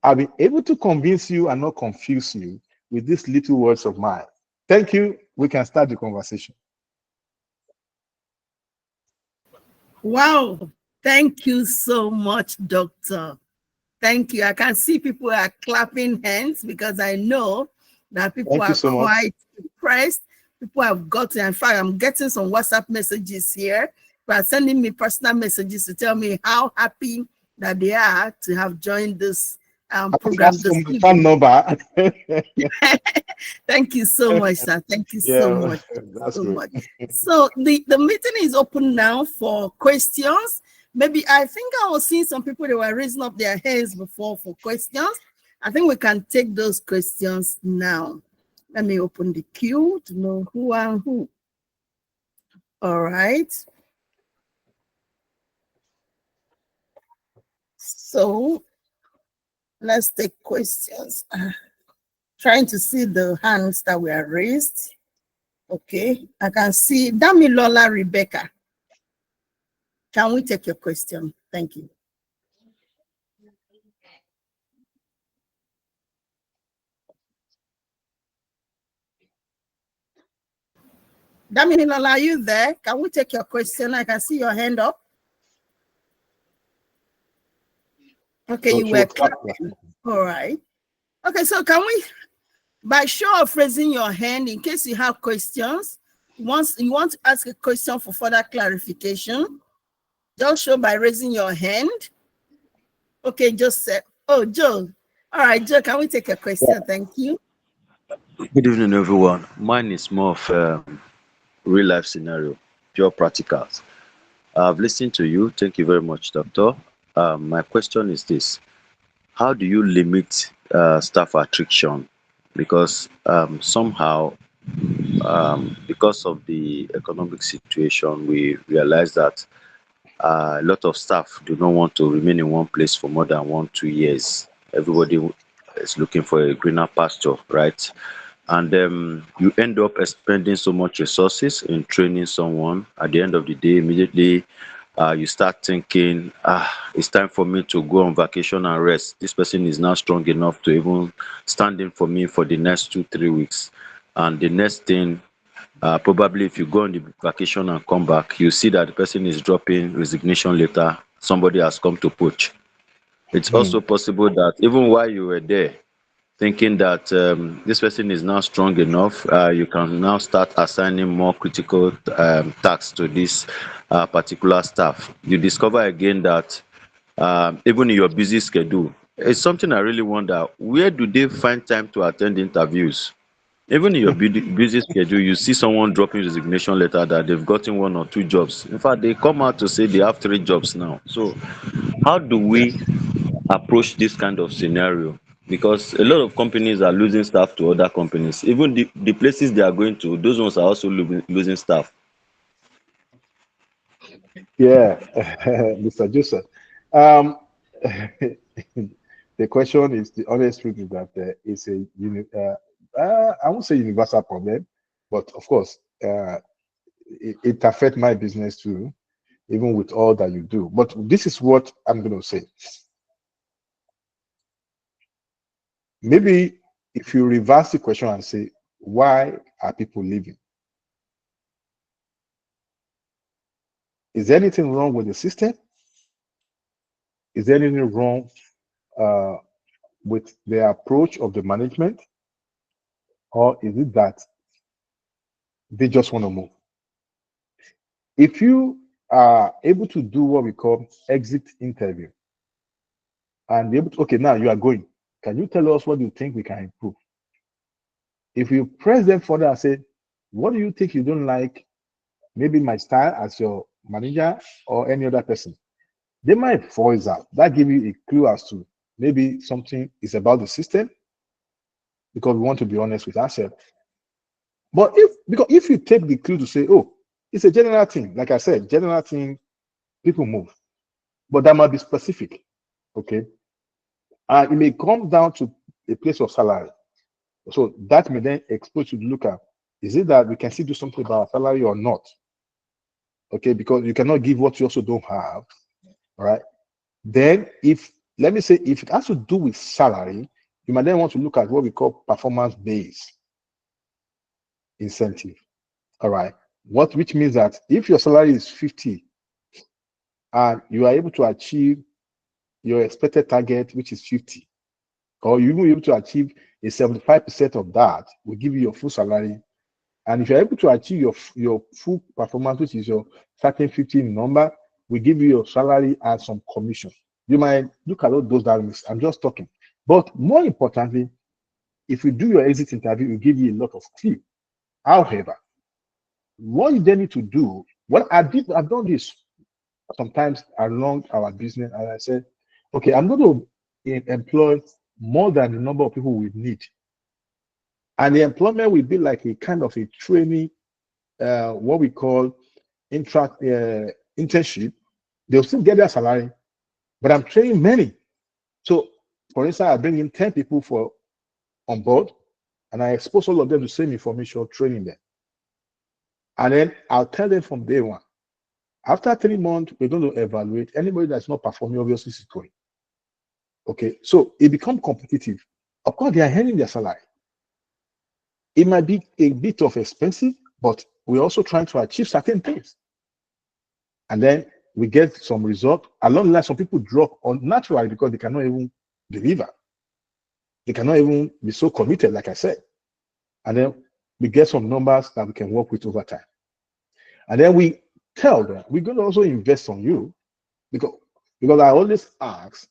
I've been able to convince you and not confuse you with these little words of mine. Thank you. We can start the conversation. Wow. Thank you so much, Doctor. Thank you. I can see people are clapping hands because I know that people Thank you are so much. quite impressed. People have gotten, in fact, I'm getting some WhatsApp messages here. People are sending me personal messages to tell me how happy that they are to have joined this program. That's my phone number. Thank you so much, sir. Thank you so Yeah, much. that's So great. much. So the meeting is open now for questions. Maybe I think I was seeing some people that were raising up their hands before for questions. I think we can take those questions now. Let me open the queue to know who and who. All right. So let's take questions. Trying to see the hands that were raised. Okay, I can see Damilola Rebecca. Can we take your question? Thank you. Damilola, are you there? Can we take your question? I can see your hand up. Okay, So you were clapping. All right. Okay, so can we, by show of raising your hand, in case you have questions, once you want to ask a question for further clarification, just show by raising your hand. Okay, Joseph. Oh, Joe. All right, Joe, can we take a question? Yeah. Thank you. Good evening, everyone. Mine is more of real life scenario, pure practicals. I've listened to you. Thank you very much, Doctor. My question is this: how do you limit staff attrition? Because somehow, because of the economic situation, we realize that A lot of staff do not want to remain in one place for more than 1 2 years. Everybody is looking for a greener pasture, right? And you end up expending so much resources in training someone. At the end of the day, immediately you start thinking, it's time for me to go on vacation and rest. This person is now strong enough to even stand in for me for the next 2 3 weeks. And the next thing, probably if you go on the vacation and come back, you see that the person is dropping resignation letter. Somebody has come to poach. It's Hmm. also possible that even while you were there, thinking that this person is now strong enough, you can now start assigning more critical tasks to this particular staff. You discover again that even in your busy schedule, it's something I really wonder, where do they find time to attend interviews? Even in your busy schedule, you see someone dropping resignation letter that they've gotten 1 or 2 jobs. In fact, they come out to say they have 3 jobs now. So how do we approach this kind of scenario? Because a lot of companies are losing staff to other companies. Even the places they are going to, those ones are also losing staff. Yeah, Mr. Joseph. Um, the question is, the honest truth is that it's I won't say universal problem, but of course, it affects my business too, even with all that you do. But this is what I'm going to say. Maybe if you reverse the question and say, why are people leaving? Is there anything wrong with the system? Is there anything wrong uh, with the approach of the management? Or is it that they just want to move? If you are able to do what we call exit interview and be able to, okay, now you are going, can you tell us what you think we can improve? If you press them further and say, what do you think you don't like? Maybe my style as your manager or any other person, they might voice out. That give you a clue as to maybe something is about the system, because we want to be honest with ourselves. But if you take the clue to say, oh, it's a general thing, like I said, general thing, people move, but that might be specific. Okay. And it may come down to a place of salary. So that may then expose you to look at, is it that we can still do something about salary or not? Okay, because you cannot give what you also don't have. All right. Then let me say, if it has to do with salary, you might then want to look at what we call performance-based incentive. All right. Which means that if your salary is 50 and you are able to achieve your expected target, which is 50, or you will be able to achieve a 75% of that, will give you your full salary. And if you're able to achieve your full performance, which is your starting 15 number, we give you your salary and some commission. You might look at all those dynamics. I'm just talking. But more importantly, if you do your exit interview, it will give you a lot of clue. However, what you then need to do, I've done this sometimes along our business, and I said, okay, I'm going to employ more than the number of people we need. And the employment will be like a kind of a training, what we call internship. They'll still get their salary, but I'm training many. So, for instance, I bring in 10 people on board, and I expose all of them to the same information, training them. And then I'll tell them from day one. After 3 months, we're going to evaluate. Anybody that's not performing, obviously, is going. Okay, so it becomes competitive. Of course, they are earning their salary. It might be a bit of expensive, but we're also trying to achieve certain things. And then we get some result. Along the line, some people drop unnaturally because they cannot even deliver. They cannot even be so committed, like I said. And then we get some numbers that we can work with over time. And then we tell them, we're going to also invest on you, because I always ask,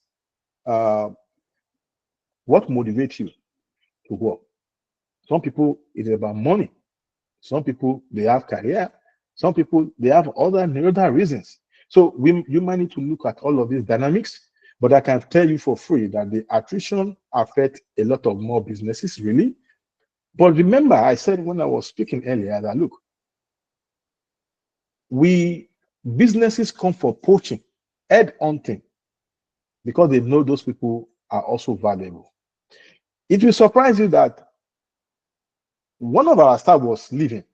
what motivates you to work? Some people, it's about money. Some people, they have career. Some people, they have other reasons. So you might need to look at all of these dynamics, but I can tell you for free that the attrition affects a lot of more businesses, really. But remember, I said when I was speaking earlier that, look, we businesses come for poaching, head hunting, because they know those people are also valuable. It will surprise you that one of our staff was leaving.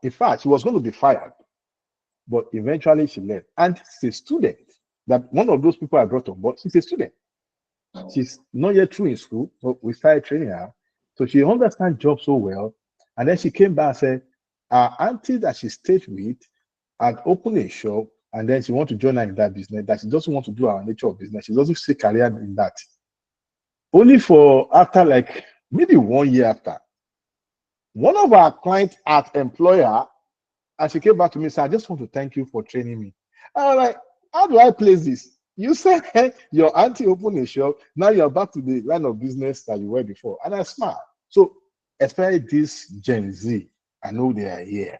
In fact, she was going to be fired, but eventually she left. And she's a student. That one of those people I brought on board, she's a student. She's not yet through in school, but we started training her. So she understands job so well. And then she came back and said, our auntie that she stayed with had opened a shop, and then she wants to join her in that business, that she doesn't want to do our nature of business. She doesn't see career in that. Only for after like maybe 1 year after, one of our clients at employer, and she came back to me and said, I just want to thank you for training me. I was like, how do I place this? You said your auntie opened a shop, now you're back to the line of business that you were before. And I smiled. So, especially this Gen Z, I know they are here.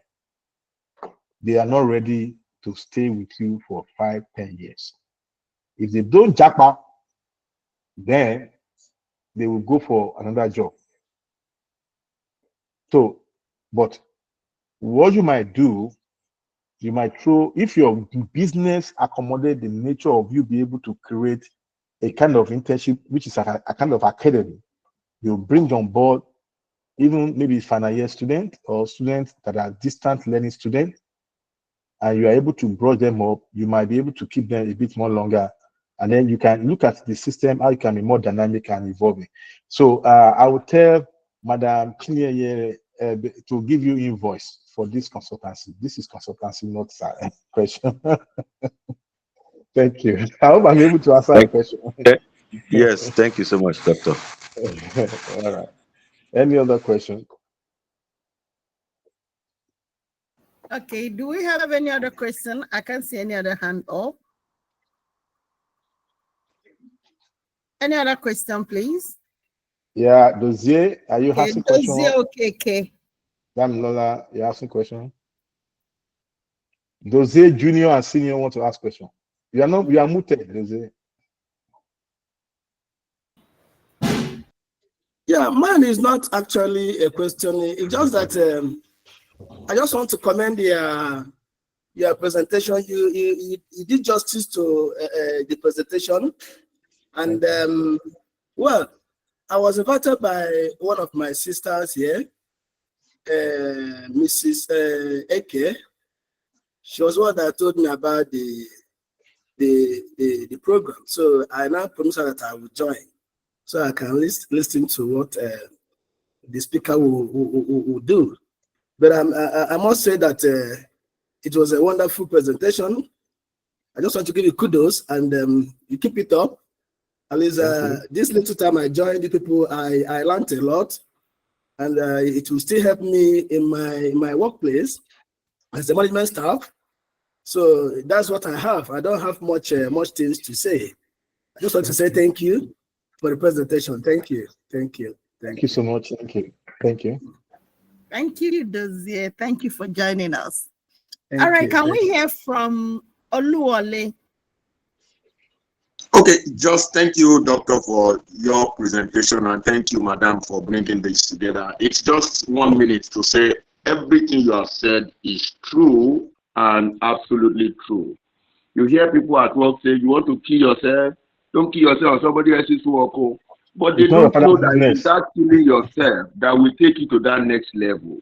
They are not ready to stay with you for 5, 10 years. If they don't jack up, then they will go for another job. So, but what you might do, you might throw, if your business accommodate the nature of you be able to create a kind of internship, which is a kind of academy, you bring on board even maybe final year students or students that are distant learning students, and you are able to brush them up, you might be able to keep them a bit more longer. And then you can look at the system, how it can be more dynamic and evolving. So I would tell Madam Chinyere to give you invoice for this consultancy. This is consultancy, not a question. Thank you. I hope I'm able to answer the question. Yes, thank you so much, Doctor. All right. Any other question? Okay, do we have any other question? I can't see any other hand up. Any other question, please? Yeah, Dozier, are you Okay, asking question? Dozier, okay. Damilola, you asking question? Dozier Junior and Senior want to ask question. You are not, you are muted, Dozier. Yeah, mine is not actually a question. It's just that I just want to commend your presentation. You did justice to the presentation, and well, I was invited by one of my sisters here, Mrs. Eke. She was one that told me about the program. So I now promised her that I will join, so I can listen to what the speaker will do. But I must say that it was a wonderful presentation. I just want to give you kudos, and you keep it up. At least this little time I joined the people, I learned a lot, and it will still help me in my workplace as a management staff. So that's what I have. I don't have much things to say. I just want to say thank you for the presentation. Thank you. Thank you so much. Thank you. Thank you, Dozier. Thank you for joining us. All right, can we hear from Oluwole? Okay, just thank you, Doctor, for your presentation, and thank you, Madam, for bringing this together. It's just 1 minute to say everything you have said is true and absolutely true. You hear people at work say, you want to kill yourself, don't kill yourself on somebody else's work. But they don't know that it's that killing yourself that will take you to that next level.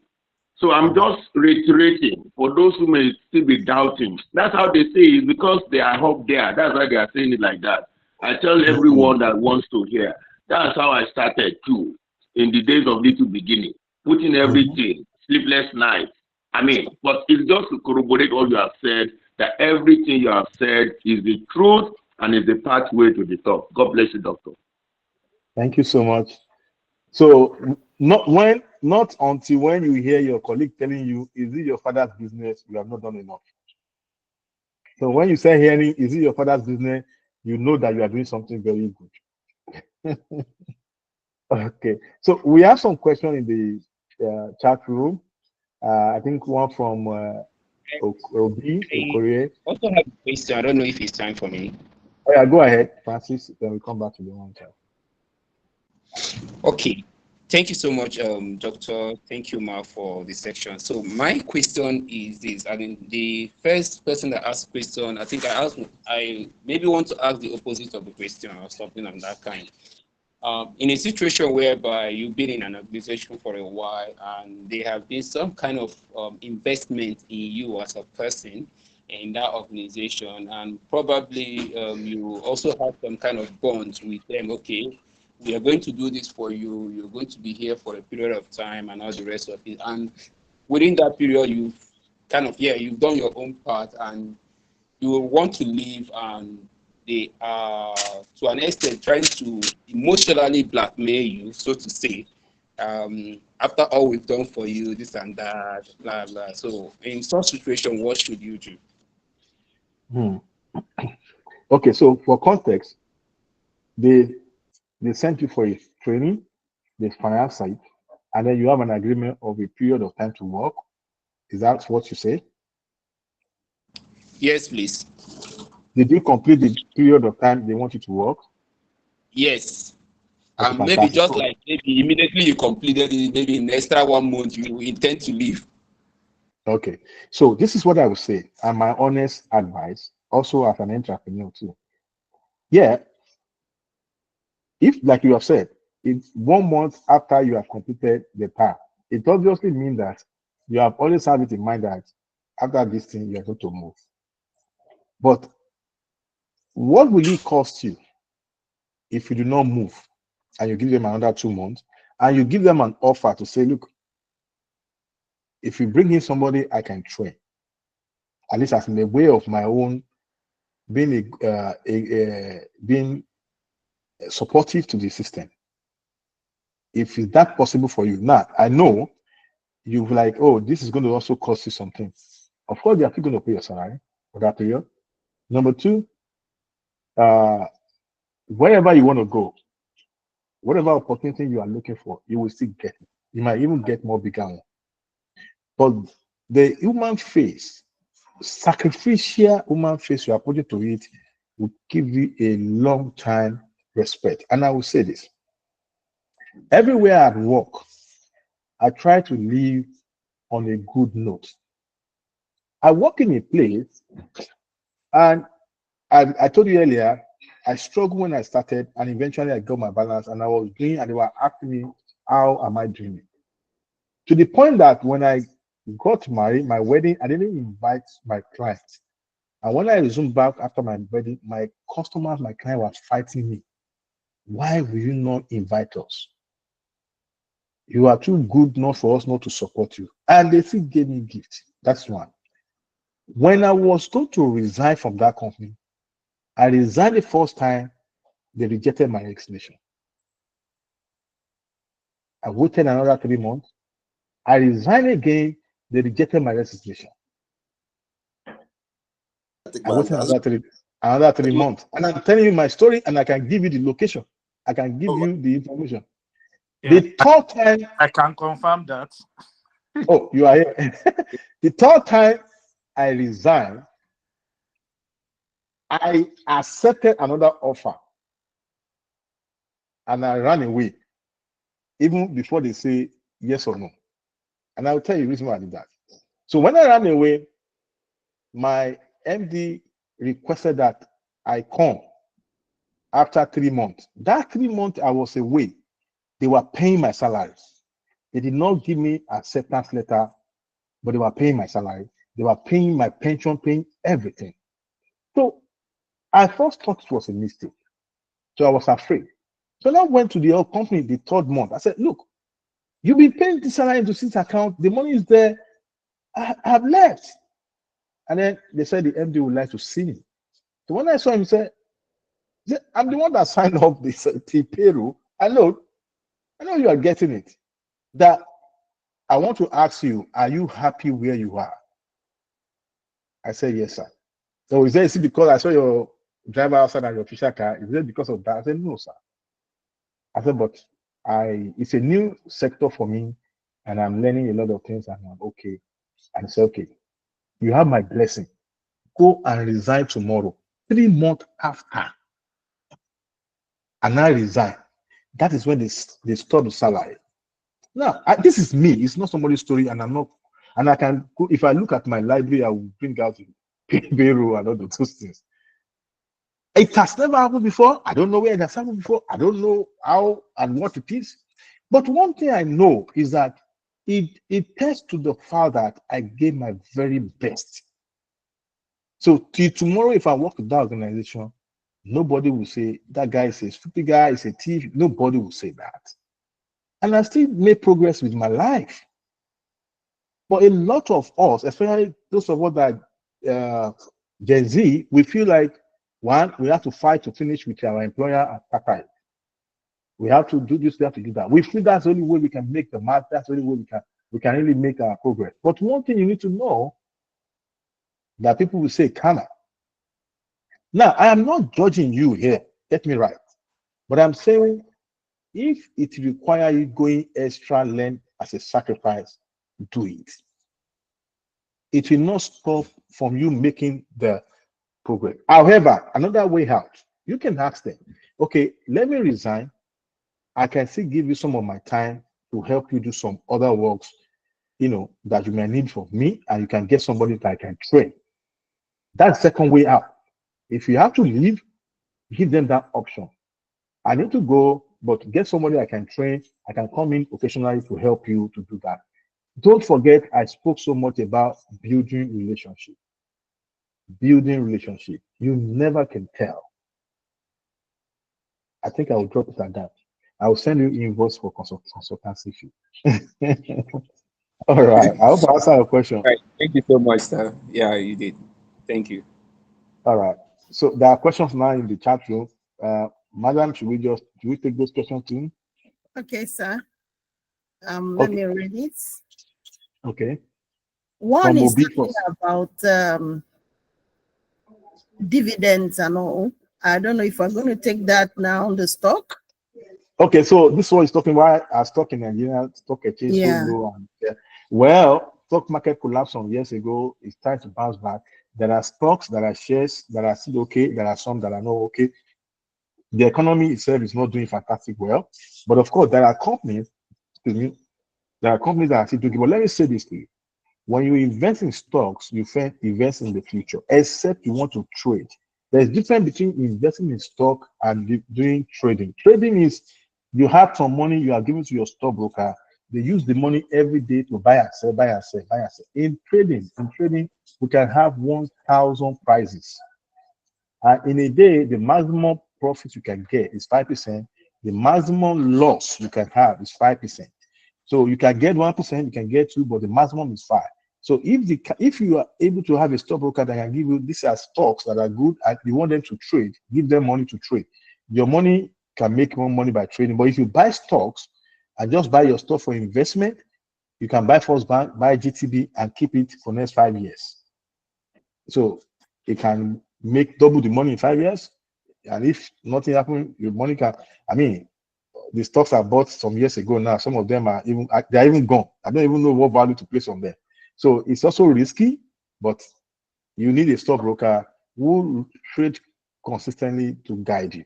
So I'm just reiterating for those who may still be doubting. That's how they say it, because they are up there. That's why they are saying it like that. I tell everyone that wants to hear. That's how I started too, in the days of little beginning, putting everything, sleepless nights. But it's just to corroborate all you have said, that everything you have said is the truth and is the pathway to the top. God bless you, Doctor. Thank you so much. So not until when you hear your colleague telling you, is it your father's business, you have not done enough. So when you say hearing, is it your father's business, you know that you are doing something very good. Okay, so we have some questions in the chat room. I think one from Obi Okorie. Also have a question. I don't know if it's time for me. Oh yeah, go ahead, Francis. Then we come back to the one chat. Okay. Thank you so much, Doctor. Thank you, Ma, for the section. So my question is this. I mean, the first person that asked question, I think I maybe want to ask the opposite of the question or something of that kind. In a situation whereby you've been in an organization for a while and there have been some kind of investment in you as a person in that organization, and probably you also have some kind of bonds with them. Okay, we are going to do this for you. You're going to be here for a period of time and all the rest of it. And within that period, you've kind of, yeah, you've done your own part and you will want to leave, and they are to an extent trying to emotionally blackmail you, so to say. After all we've done for you, this and that, blah blah. So in such situation, what should you do? Hmm. Okay, so for context, they sent you for a training, they finance site, and then you have an agreement of a period of time to work. Is that what you say? Yes, please. Did you complete the period of time they want you to work? Yes. Okay, And maybe fantastic. just like maybe immediately you completed it, maybe in extra 1 month you intend to leave. Okay, so this is what I would say, and my honest advice, also as an entrepreneur too. Yeah, if like you have said, it's 1 month after you have completed the task, it obviously means that you have always had it in mind that after this thing you are going to move. But what will it cost you if you do not move and you give them another 2 months and you give them an offer to say, look, if you bring in somebody I can train, at least as in a way of my own being being supportive to the system. If it's that possible for you, now I know you're like, oh, this is going to also cost you something. Of course, they are still going to pay your salary for that period. Number two, wherever you want to go, whatever opportunity you are looking for, you will still get it. You might even get more bigger one. But the human face, sacrificial human face you are putting to it, will give you a long time respect. And I will say this: everywhere I work, I try to live on a good note. I work in a place, and I told you earlier, I struggled when I started, and eventually I got my balance, and I was doing, and they were asking me, how am I doing it? To the point that when I got married, my wedding, I didn't invite my clients. And when I resumed back after my wedding, my customers, my client was fighting me. Why will you not invite us? You are too good not for us not to support you. And they still gave me gifts. That's one. When I was going to resign from that company, I resigned the first time, they rejected my resignation. I waited another 3 months. I resigned again, they rejected my resignation. I waited another 3 months. And I'm telling you my story, and I can give you the location. I can give you the information. Yeah, The third time, I can confirm that. oh, you are here. The third time I resigned, I accepted another offer and I ran away, even before they say yes or no. And I'll tell you the reason why I did that. So when I ran away, my MD requested that I come after 3 months. That 3 months I was away, they were paying my salary. They did not give me acceptance letter, but they were paying my salary. They were paying my pension, paying everything. So I first thought it was a mistake. So I was afraid. So I went to the old company the third month. I said, look, you've been paying the salary into this account. The money is there. I have left. And then they said the MD would like to see me. So when I saw him, he said, I'm the one that signed up the payroll. I know you are getting it. That I want to ask you, are you happy where you are? I said, yes, sir. So is it because I saw your driver outside and your official car? Is it because of that? I said, no, sir. I said, but it's a new sector for me, and I'm learning a lot of things, and I'm okay. And I said, okay, you have my blessing. Go and resign tomorrow. 3 months after, and I resign. That is when they stop the salary. Now, this is me. It's not somebody's story, and I'm not. And I can, if I look at my library, I will bring out payroll and all those things. It has never happened before. I don't know where it has happened before. I don't know how and what it is. But one thing I know is that it tells to the fact that I gave my very best. So till tomorrow, if I work with that organization, nobody will say that guy is a stupid guy, is a thief. Nobody will say that. And I still made progress with my life. But a lot of us, especially those of us that Gen Z, we feel like one, we have to fight to finish with our employer at part. We have to do this, we have to do that. We feel that's the only way we can make the math, that's the only way we can really make our progress. But one thing you need to know that people will say karma. Now, I am not judging you here, get me right. But I'm saying if it requires you going extra length as a sacrifice, do it. It will not stop from you making the progress. However, another way out, you can ask them, okay, let me resign. I can still give you some of my time to help you do some other works, that you may need from me, and you can get somebody that I can train. That's the second way out. If you have to leave, give them that option. I need to go, but get somebody I can train. I can come in occasionally to help you to do that. Don't forget, I spoke so much about building relationship. Building relationship. You never can tell. I think I will drop it at that. I will send you invoice for consultancy fee. All right. I hope I answered your question. Right. Thank you so much, sir. Yeah, you did. Thank you. All right. So there are questions now in the chat room. Madam, should we take those questions too? Okay, sir. Let me read it. Okay. One is talking about dividends and all. I don't know if I'm going to take that now on the stock. Okay, so this one is talking about our stock in Nigeria, stock exchange so low. And, well, stock market collapsed some years ago. It's time to bounce back. There are stocks, there are shares that are still okay. There are some that are not okay. The economy itself is not doing fantastic well. But of course, there are companies, that are still doing. But let me say this to you. When you invest in stocks, you invest in the future, except you want to trade. There's a difference between investing in stock and doing trading. Trading is you have some money you are giving to your stockbroker. They use the money every day to buy and sell, buy and sell, buy and sell. In trading, we can have 1,000 prices. In a day, the maximum profit you can get is 5%. The maximum loss you can have is 5%. So you can get 1%, you can get 2%, but the maximum is 5%. So if you are able to have a stockbroker that can give you, these are stocks that are good and you want them to trade, give them money to trade. Your money can make more money by trading. But if you buy stocks and just buy your stock for investment, you can buy First Bank, buy GTB, and keep it for the next 5 years. So it can make double the money in 5 years. And if nothing happens, your money can, the stocks I bought some years ago now, some of them they're even gone. I don't even know what value to place on them. So it's also risky, but you need a stockbroker who trade consistently to guide you.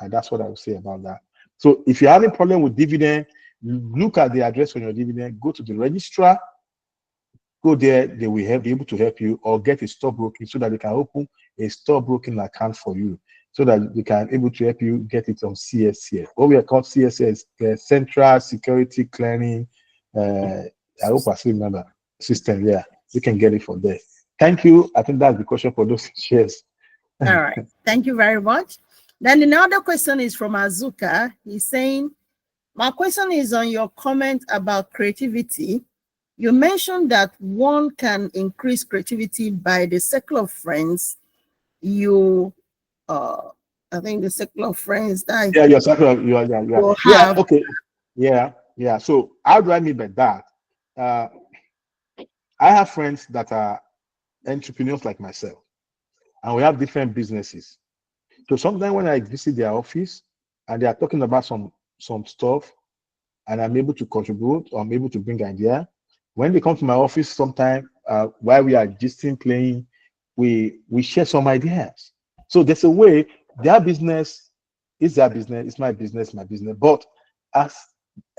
And that's what I would say about that. So if you have a problem with dividend, look at the address on your dividend, go to the registrar, go there, they will be able to help you, or get a stockbroker so that they can open a stockbroking account for you, so that they can able to help you get it on CSCS. What we are called CSCS, Central Security Clearing. I hope I still remember system. Yeah, you can get it from there. Thank you. I think that's the question for those shares. All right. Thank you very much. Then another question is from Azuka. He's saying, my question is on your comment about creativity. You mentioned that one can increase creativity by the circle of friends you I think the circle of friends that your circle of, yeah, okay. Yeah. So how do I mean by that? I have friends that are entrepreneurs like myself, and we have different businesses. So sometimes when I visit their office and they are talking about some stuff, and I'm able to contribute, or I'm able to bring idea. When they come to my office, sometimes while we are gisting, playing, we share some ideas. So there's a way. Their business is their business. It's my business, But as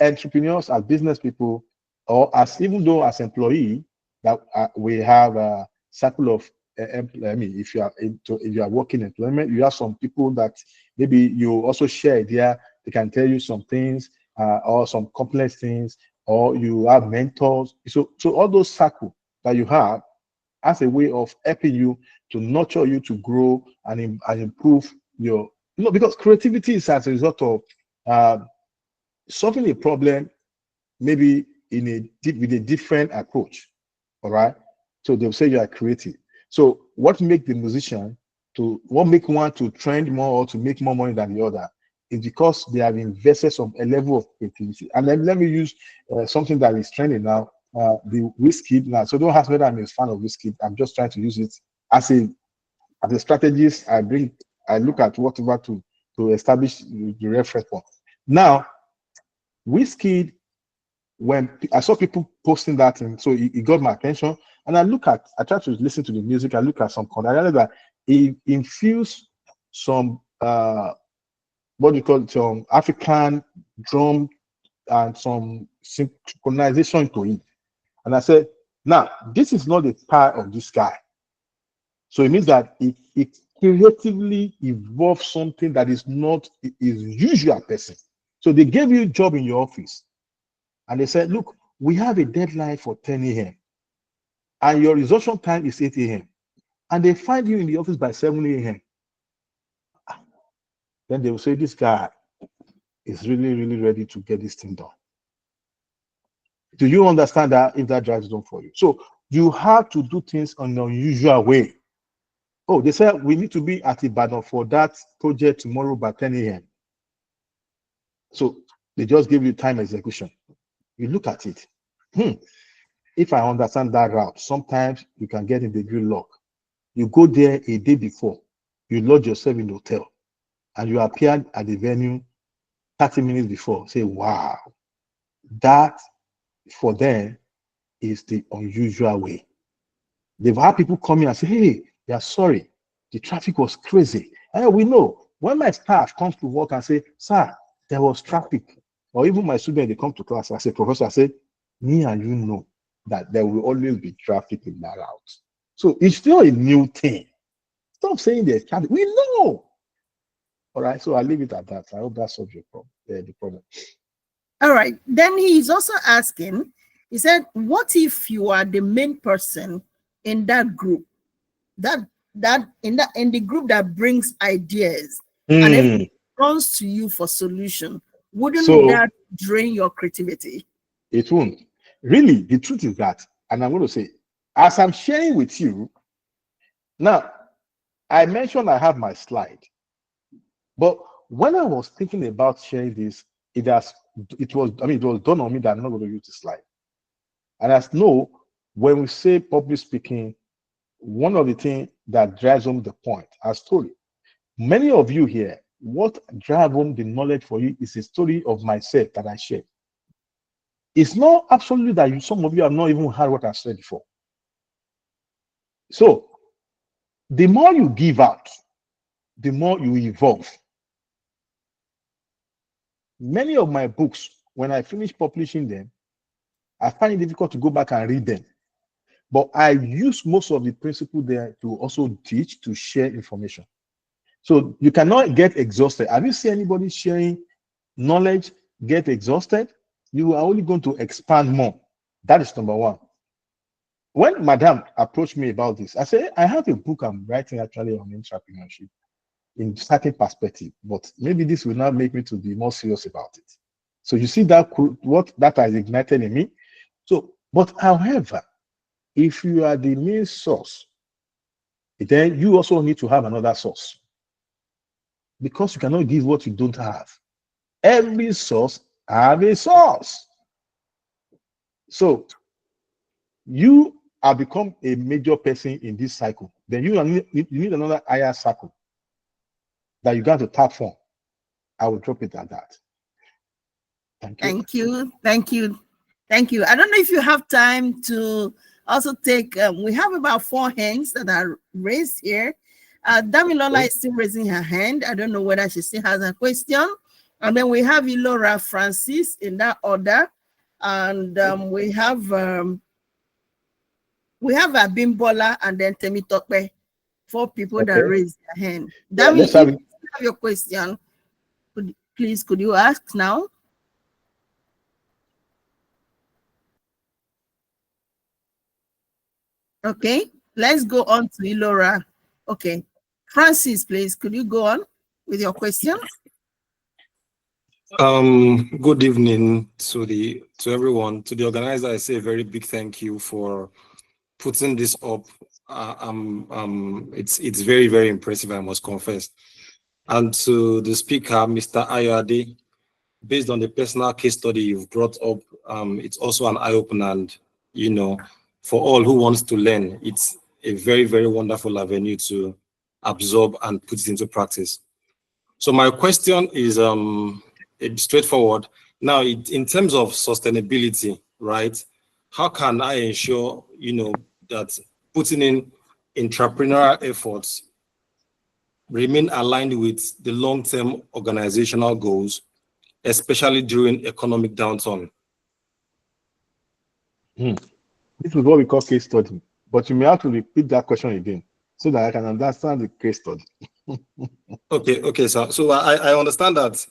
entrepreneurs, as business people, or as even though as employee, that we have a circle of I mean, if you are working employment, you have some people that maybe you also share idea. They can tell you some things or some complex things, or you have mentors. So all those circles that you have as a way of helping you to nurture you to grow and improve your, because creativity is as a result of solving a problem, maybe with a different approach. All right. So they'll say you are creative. So what make one to trend more or to make more money than the other is because they have invested a level of creativity. And let me use something that is trending now, the whiskey. Now, so don't ask whether I'm a fan of whiskey. I'm just trying to use it as a strategist. I look at whatever to establish the reference point. Now, whiskey, when I saw people posting that, and so it got my attention. And I tried to listen to the music. I look at some content. I realized that it infused some what do you call it, some African drum and some synchronization into it. And I said, now this is not the style of this guy. So it means that it creatively evolves something that is not his usual person. So they gave you a job in your office. And they said, look, we have a deadline for 10 a.m. and your resumption time is 8 a.m. And they find you in the office by 7 a.m. Then they will say, this guy is really, really ready to get this thing done. Do you understand that if that drives done for you? So you have to do things in an unusual way. Oh, they said we need to be at Ibadan for that project tomorrow by 10 a.m. So they just give you time execution. You look at it. If I understand that route, sometimes you can get in the gridlock. You go there a day before, you lodge yourself in the hotel, and you appear at the venue 30 minutes before. Say, wow, that for them is the unusual way. They've had people come in and say, hey, they are sorry, the traffic was crazy. And we know when my staff comes to work and say, sir, there was traffic, or even my students, they come to class, I say, professor, I say, me and you know that there will always be traffic in that route. So it's still a new thing. Stop saying there's traffic. We know. All right, so I'll leave it at that. I hope that solves the problem. All right. Then he's also asking, he said, what if you are the main person in that group, in the group that brings ideas and everyone runs to you for solution? Wouldn't that drain your creativity? It won't. Really, the truth is that, and I'm going to say, as I'm sharing with you, now, I mentioned I have my slide, but when I was thinking about sharing this, it was done on me that I'm not going to use the slide. And as know, when we say public speaking, one of the things that drives home the point, as told you, many of you here, what drives home the knowledge for you is a story of myself that I share. It's not absolutely that some of you have not even heard what I said before. So the more you give out, the more you evolve. Many of my books, when I finish publishing them, I find it difficult to go back and read them. But I use most of the principles there to also teach, to share information. So you cannot get exhausted. Have you seen anybody sharing knowledge get exhausted? You are only going to expand more. That is number one. When Madam approached me about this, I said, I have a book I'm writing actually on entrepreneurship in certain perspective, but maybe this will not make me to be more serious about it. So you see that what that has ignited in me. So, but however, if you are the main source, then you also need to have another source, because you cannot give what you don't have. Every source have a source. So you have become a major person in this cycle. Then you need another higher circle that you got to tap from. I will drop it at that. Thank you. Thank you. I don't know if you have time to also take, we have about 4 hands that are raised here. Damilola is still raising her hand. I don't know whether she still has a question. And then we have Ilora Francis in that order. And we have Abimbola and then Temitope. 4 people that raised their hand. That means if you have your question, could you ask now? Okay, let's go on to Ilora. Okay, Francis, please, could you go on with your question? Good evening to everyone. To the organizer, I say a very big thank you for putting this up. It's very, very impressive, I must confess. And to the speaker, Mr. Ayade, based on the personal case study you've brought up, it's also an eye-opener, and for all who wants to learn, it's a very, very wonderful avenue to absorb and put it into practice. So my question is it's straightforward. Now, in terms of sustainability, right? How can I ensure, that putting in entrepreneurial efforts remain aligned with the long-term organizational goals, especially during economic downturn? This is what we call case study, but you may have to repeat that question again so that I can understand the case study. Okay, sir. So I understand that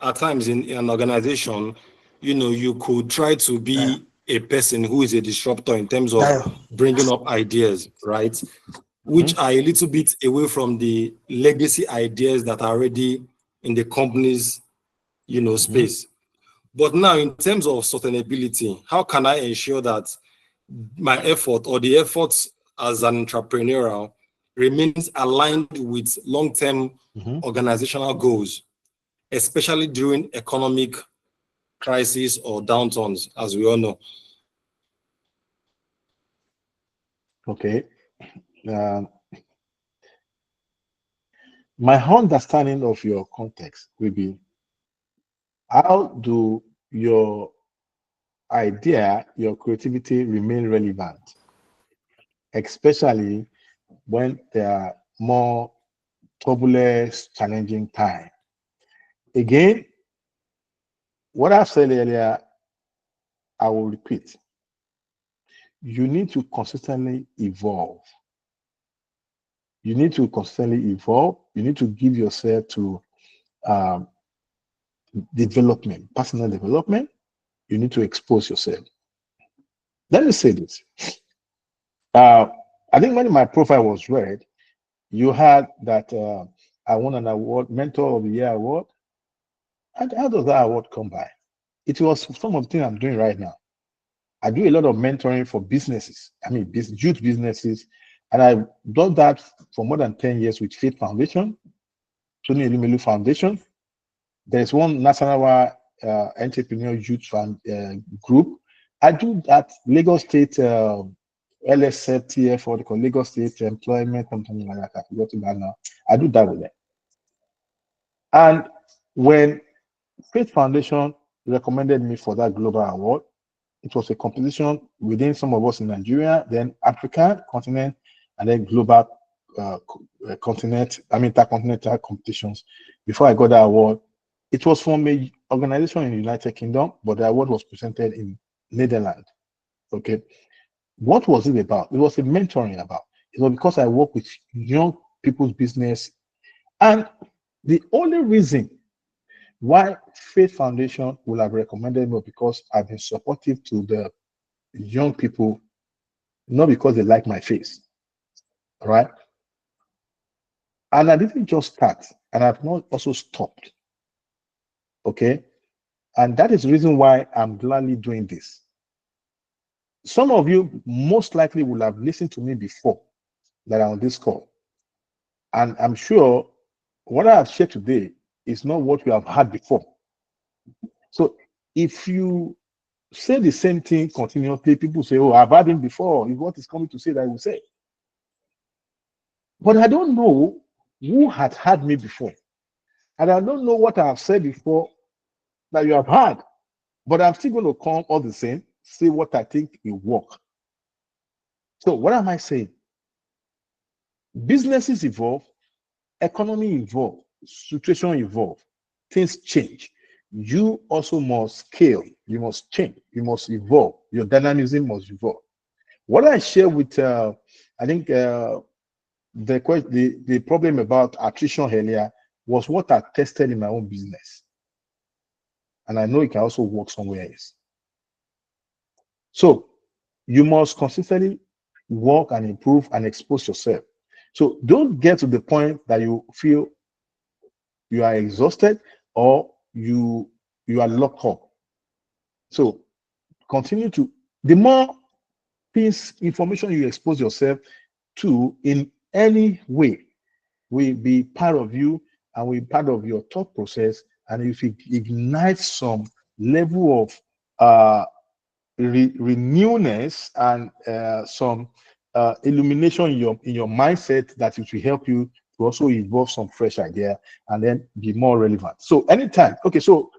at times in an organization, you could try to be a person who is a disruptor in terms of bringing up ideas, right? Which are a little bit away from the legacy ideas that are already in the company's, space. But now, in terms of sustainability, how can I ensure that my effort or the efforts as an entrepreneurial remains aligned with long-term organizational goals, especially during economic crisis or downturns, as we all know? Okay. My understanding of your context will be, how do your idea, your creativity remain relevant, especially when there are more turbulent, challenging time? Again, what I said earlier, I will repeat. You need to consistently evolve. You need to constantly evolve. You need to give yourself to development, personal development. You need to expose yourself. Let me say this. I think when my profile was read, you had that I won an award, Mentor of the Year award. And how does that award come by? It was some of the things I'm doing right now. I do a lot of mentoring for businesses. I mean, youth businesses. And I've done that for more than 10 years with Faith Foundation, Tony Elumelu Foundation. There's one national entrepreneur youth fund group. I do that Lagos State LSFTF, or they call Lagos State Employment, something like that. I forgot that now. I do that with them. And when Faith Foundation recommended me for that global award, it was a competition within some of us in Nigeria, then Africa continent, and then global continent, intercontinental competitions. Before I got that award, it was from an organization in the United Kingdom, but the award was presented in Netherlands. Okay. What was it about? It was a mentoring about. It was because I work with young people's business. And the only reason why Faith Foundation will have recommended me because I've been supportive to the young people, not because they like my face. All right. And I didn't just start, and I've not also stopped. Okay. And that is the reason why I'm gladly doing this. Some of you most likely will have listened to me before that I'm on this call. And I'm sure what I have shared today is not what we have had before. So if you say the same thing continuously, people say, oh, I've had him before. What is coming to say that I will say? But I don't know who had me before. And I don't know what I have said before that you have heard. But I'm still going to come all the same, say what I think will work. So what am I saying? Businesses evolve, economy evolve, situation evolve, things change, you also must scale. You must change. You must evolve. Your dynamism must evolve. What I share with, I think the problem about attrition earlier was what I tested in my own business, and I know it can also work somewhere else. So you must consistently work and improve and expose yourself. So don't get to the point that you feel you are exhausted or you are locked up. So continue to, the more piece information you expose yourself to in any way will be part of you and will be part of your thought process, and if it ignites some level of renewness and some illumination in your mindset, that it will help you to also evolve some fresh idea and then be more relevant. So anytime, okay, so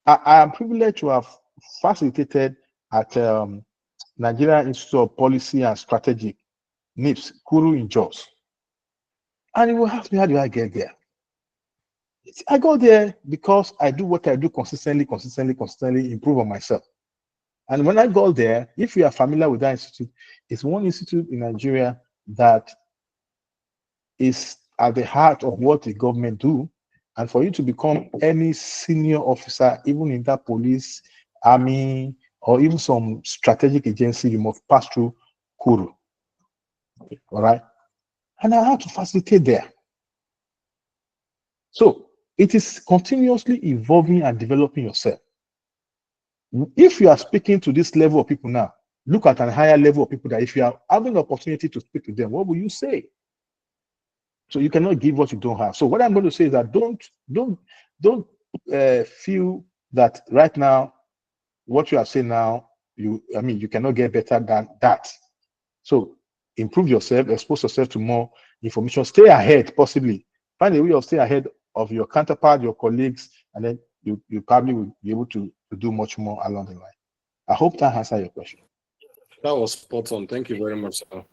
I am privileged to have facilitated at Nigeria Institute of Policy and Strategic, NIPS, Kuru in Jos. And you will ask me, how do I get there? I go there because I do what I do consistently, improve on myself. And when I go there, if you are familiar with that institute, it's one institute in Nigeria that is at the heart of what the government do. And for you to become any senior officer, even in that police, army, or even some strategic agency, you must pass through Kuru. All right. And I had to facilitate there. So it is continuously evolving and developing yourself. If you are speaking to this level of people now, look at a higher level of people that if you are having the opportunity to speak to them, what will you say? So you cannot give what you don't have. So what I'm going to say is that don't feel that right now, what you are saying now, you cannot get better than that. So improve yourself, expose yourself to more information, stay ahead, possibly find a way of stay ahead of your counterpart, your colleagues, and then you probably will be able to do much more along the line. I hope that answers your question. That was spot on. Thank you very much, sir.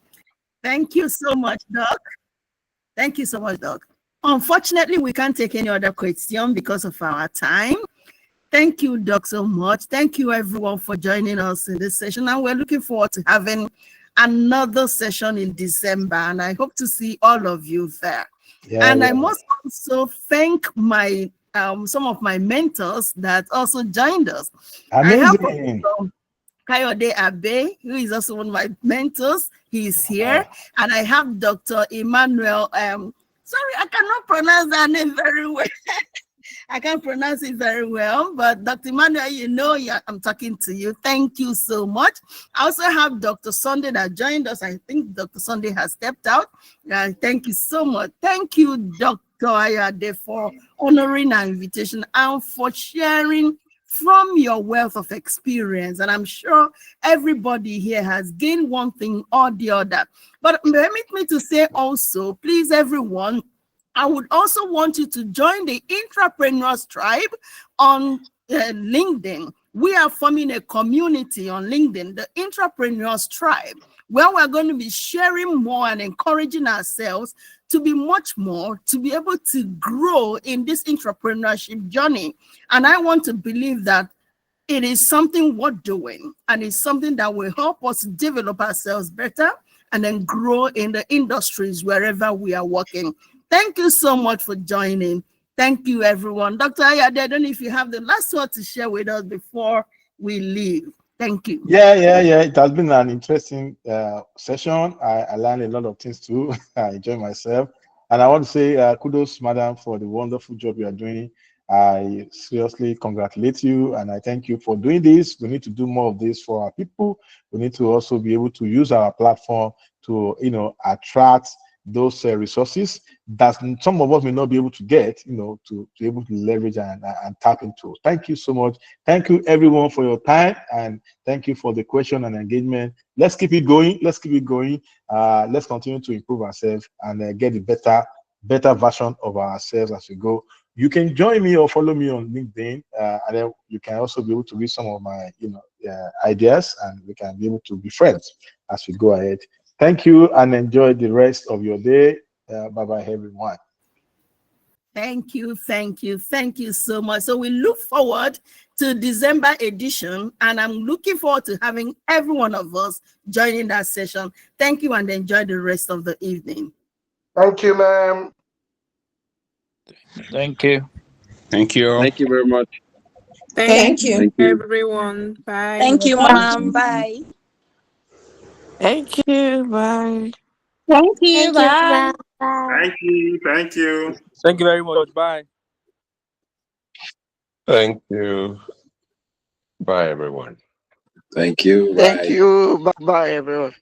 Thank you so much, Doc. Thank you so much, Doc. Unfortunately, we can't take any other question because of our time. Thank you, Doc, so much. Thank you, everyone, for joining us in this session. And we're looking forward to having another session in December. And I hope to see all of you there. Yeah, and I must also thank my some of my mentors that also joined us. Amazing. I have Kayode Abe, who is also one of my mentors. He is here. And I have Dr. Emmanuel. Sorry, I cannot pronounce that name very well. I can't pronounce it very well, but Dr. Emmanuel, you know, I'm talking to you. Thank you so much. I also have Dr. Sunday that joined us. I think Dr. Sunday has stepped out. Thank you so much. Thank you, Dr. Ayade, for honoring our invitation and for sharing from your wealth of experience. And I'm sure everybody here has gained one thing or the other. But permit me to say also, please, everyone, I would also want you to join the Intrapreneurs Tribe on LinkedIn. We are forming a community on LinkedIn, the Intrapreneurs Tribe, where we're going to be sharing more and encouraging ourselves to be much more, to be able to grow in this entrepreneurship journey. And I want to believe that it is something worth doing, and it's something that will help us develop ourselves better and then grow in the industries wherever we are working. Thank you so much for joining. Thank you, everyone. Dr. Ayade, I don't know if you have the last word to share with us before we leave. Thank you. Yeah. It has been an interesting session. I learned a lot of things too. I enjoy myself. And I want to say kudos, madam, for the wonderful job you are doing. I seriously congratulate you, and I thank you for doing this. We need to do more of this for our people. We need to also be able to use our platform to, attract those resources that some of us may not be able to get, to be able to leverage and tap into. Thank you so much. Thank you, everyone, for your time, and thank you for the question and engagement. Let's keep it going. Let's continue to improve ourselves and get a better version of ourselves as we go. You can join me or follow me on LinkedIn, and then you can also be able to read some of my ideas, and we can be able to be friends as we go ahead. Thank you, and enjoy the rest of your day. Bye-bye, everyone. Thank you, thank you, thank you so much. So we look forward to December edition, and I'm looking forward to having every one of us joining that session. Thank you, and enjoy the rest of the evening. Thank you, ma'am. Thank you. Thank you. Thank you very much. Thank you, Thank you. everyone. Bye. Thank you, ma'am. Bye. Thank you. Bye. Thank you. Thank you. Bye. Bye. Thank you. Thank you. Thank you very much. Bye. Thank you. Bye, everyone. Thank you. Thank you. Bye bye, everyone.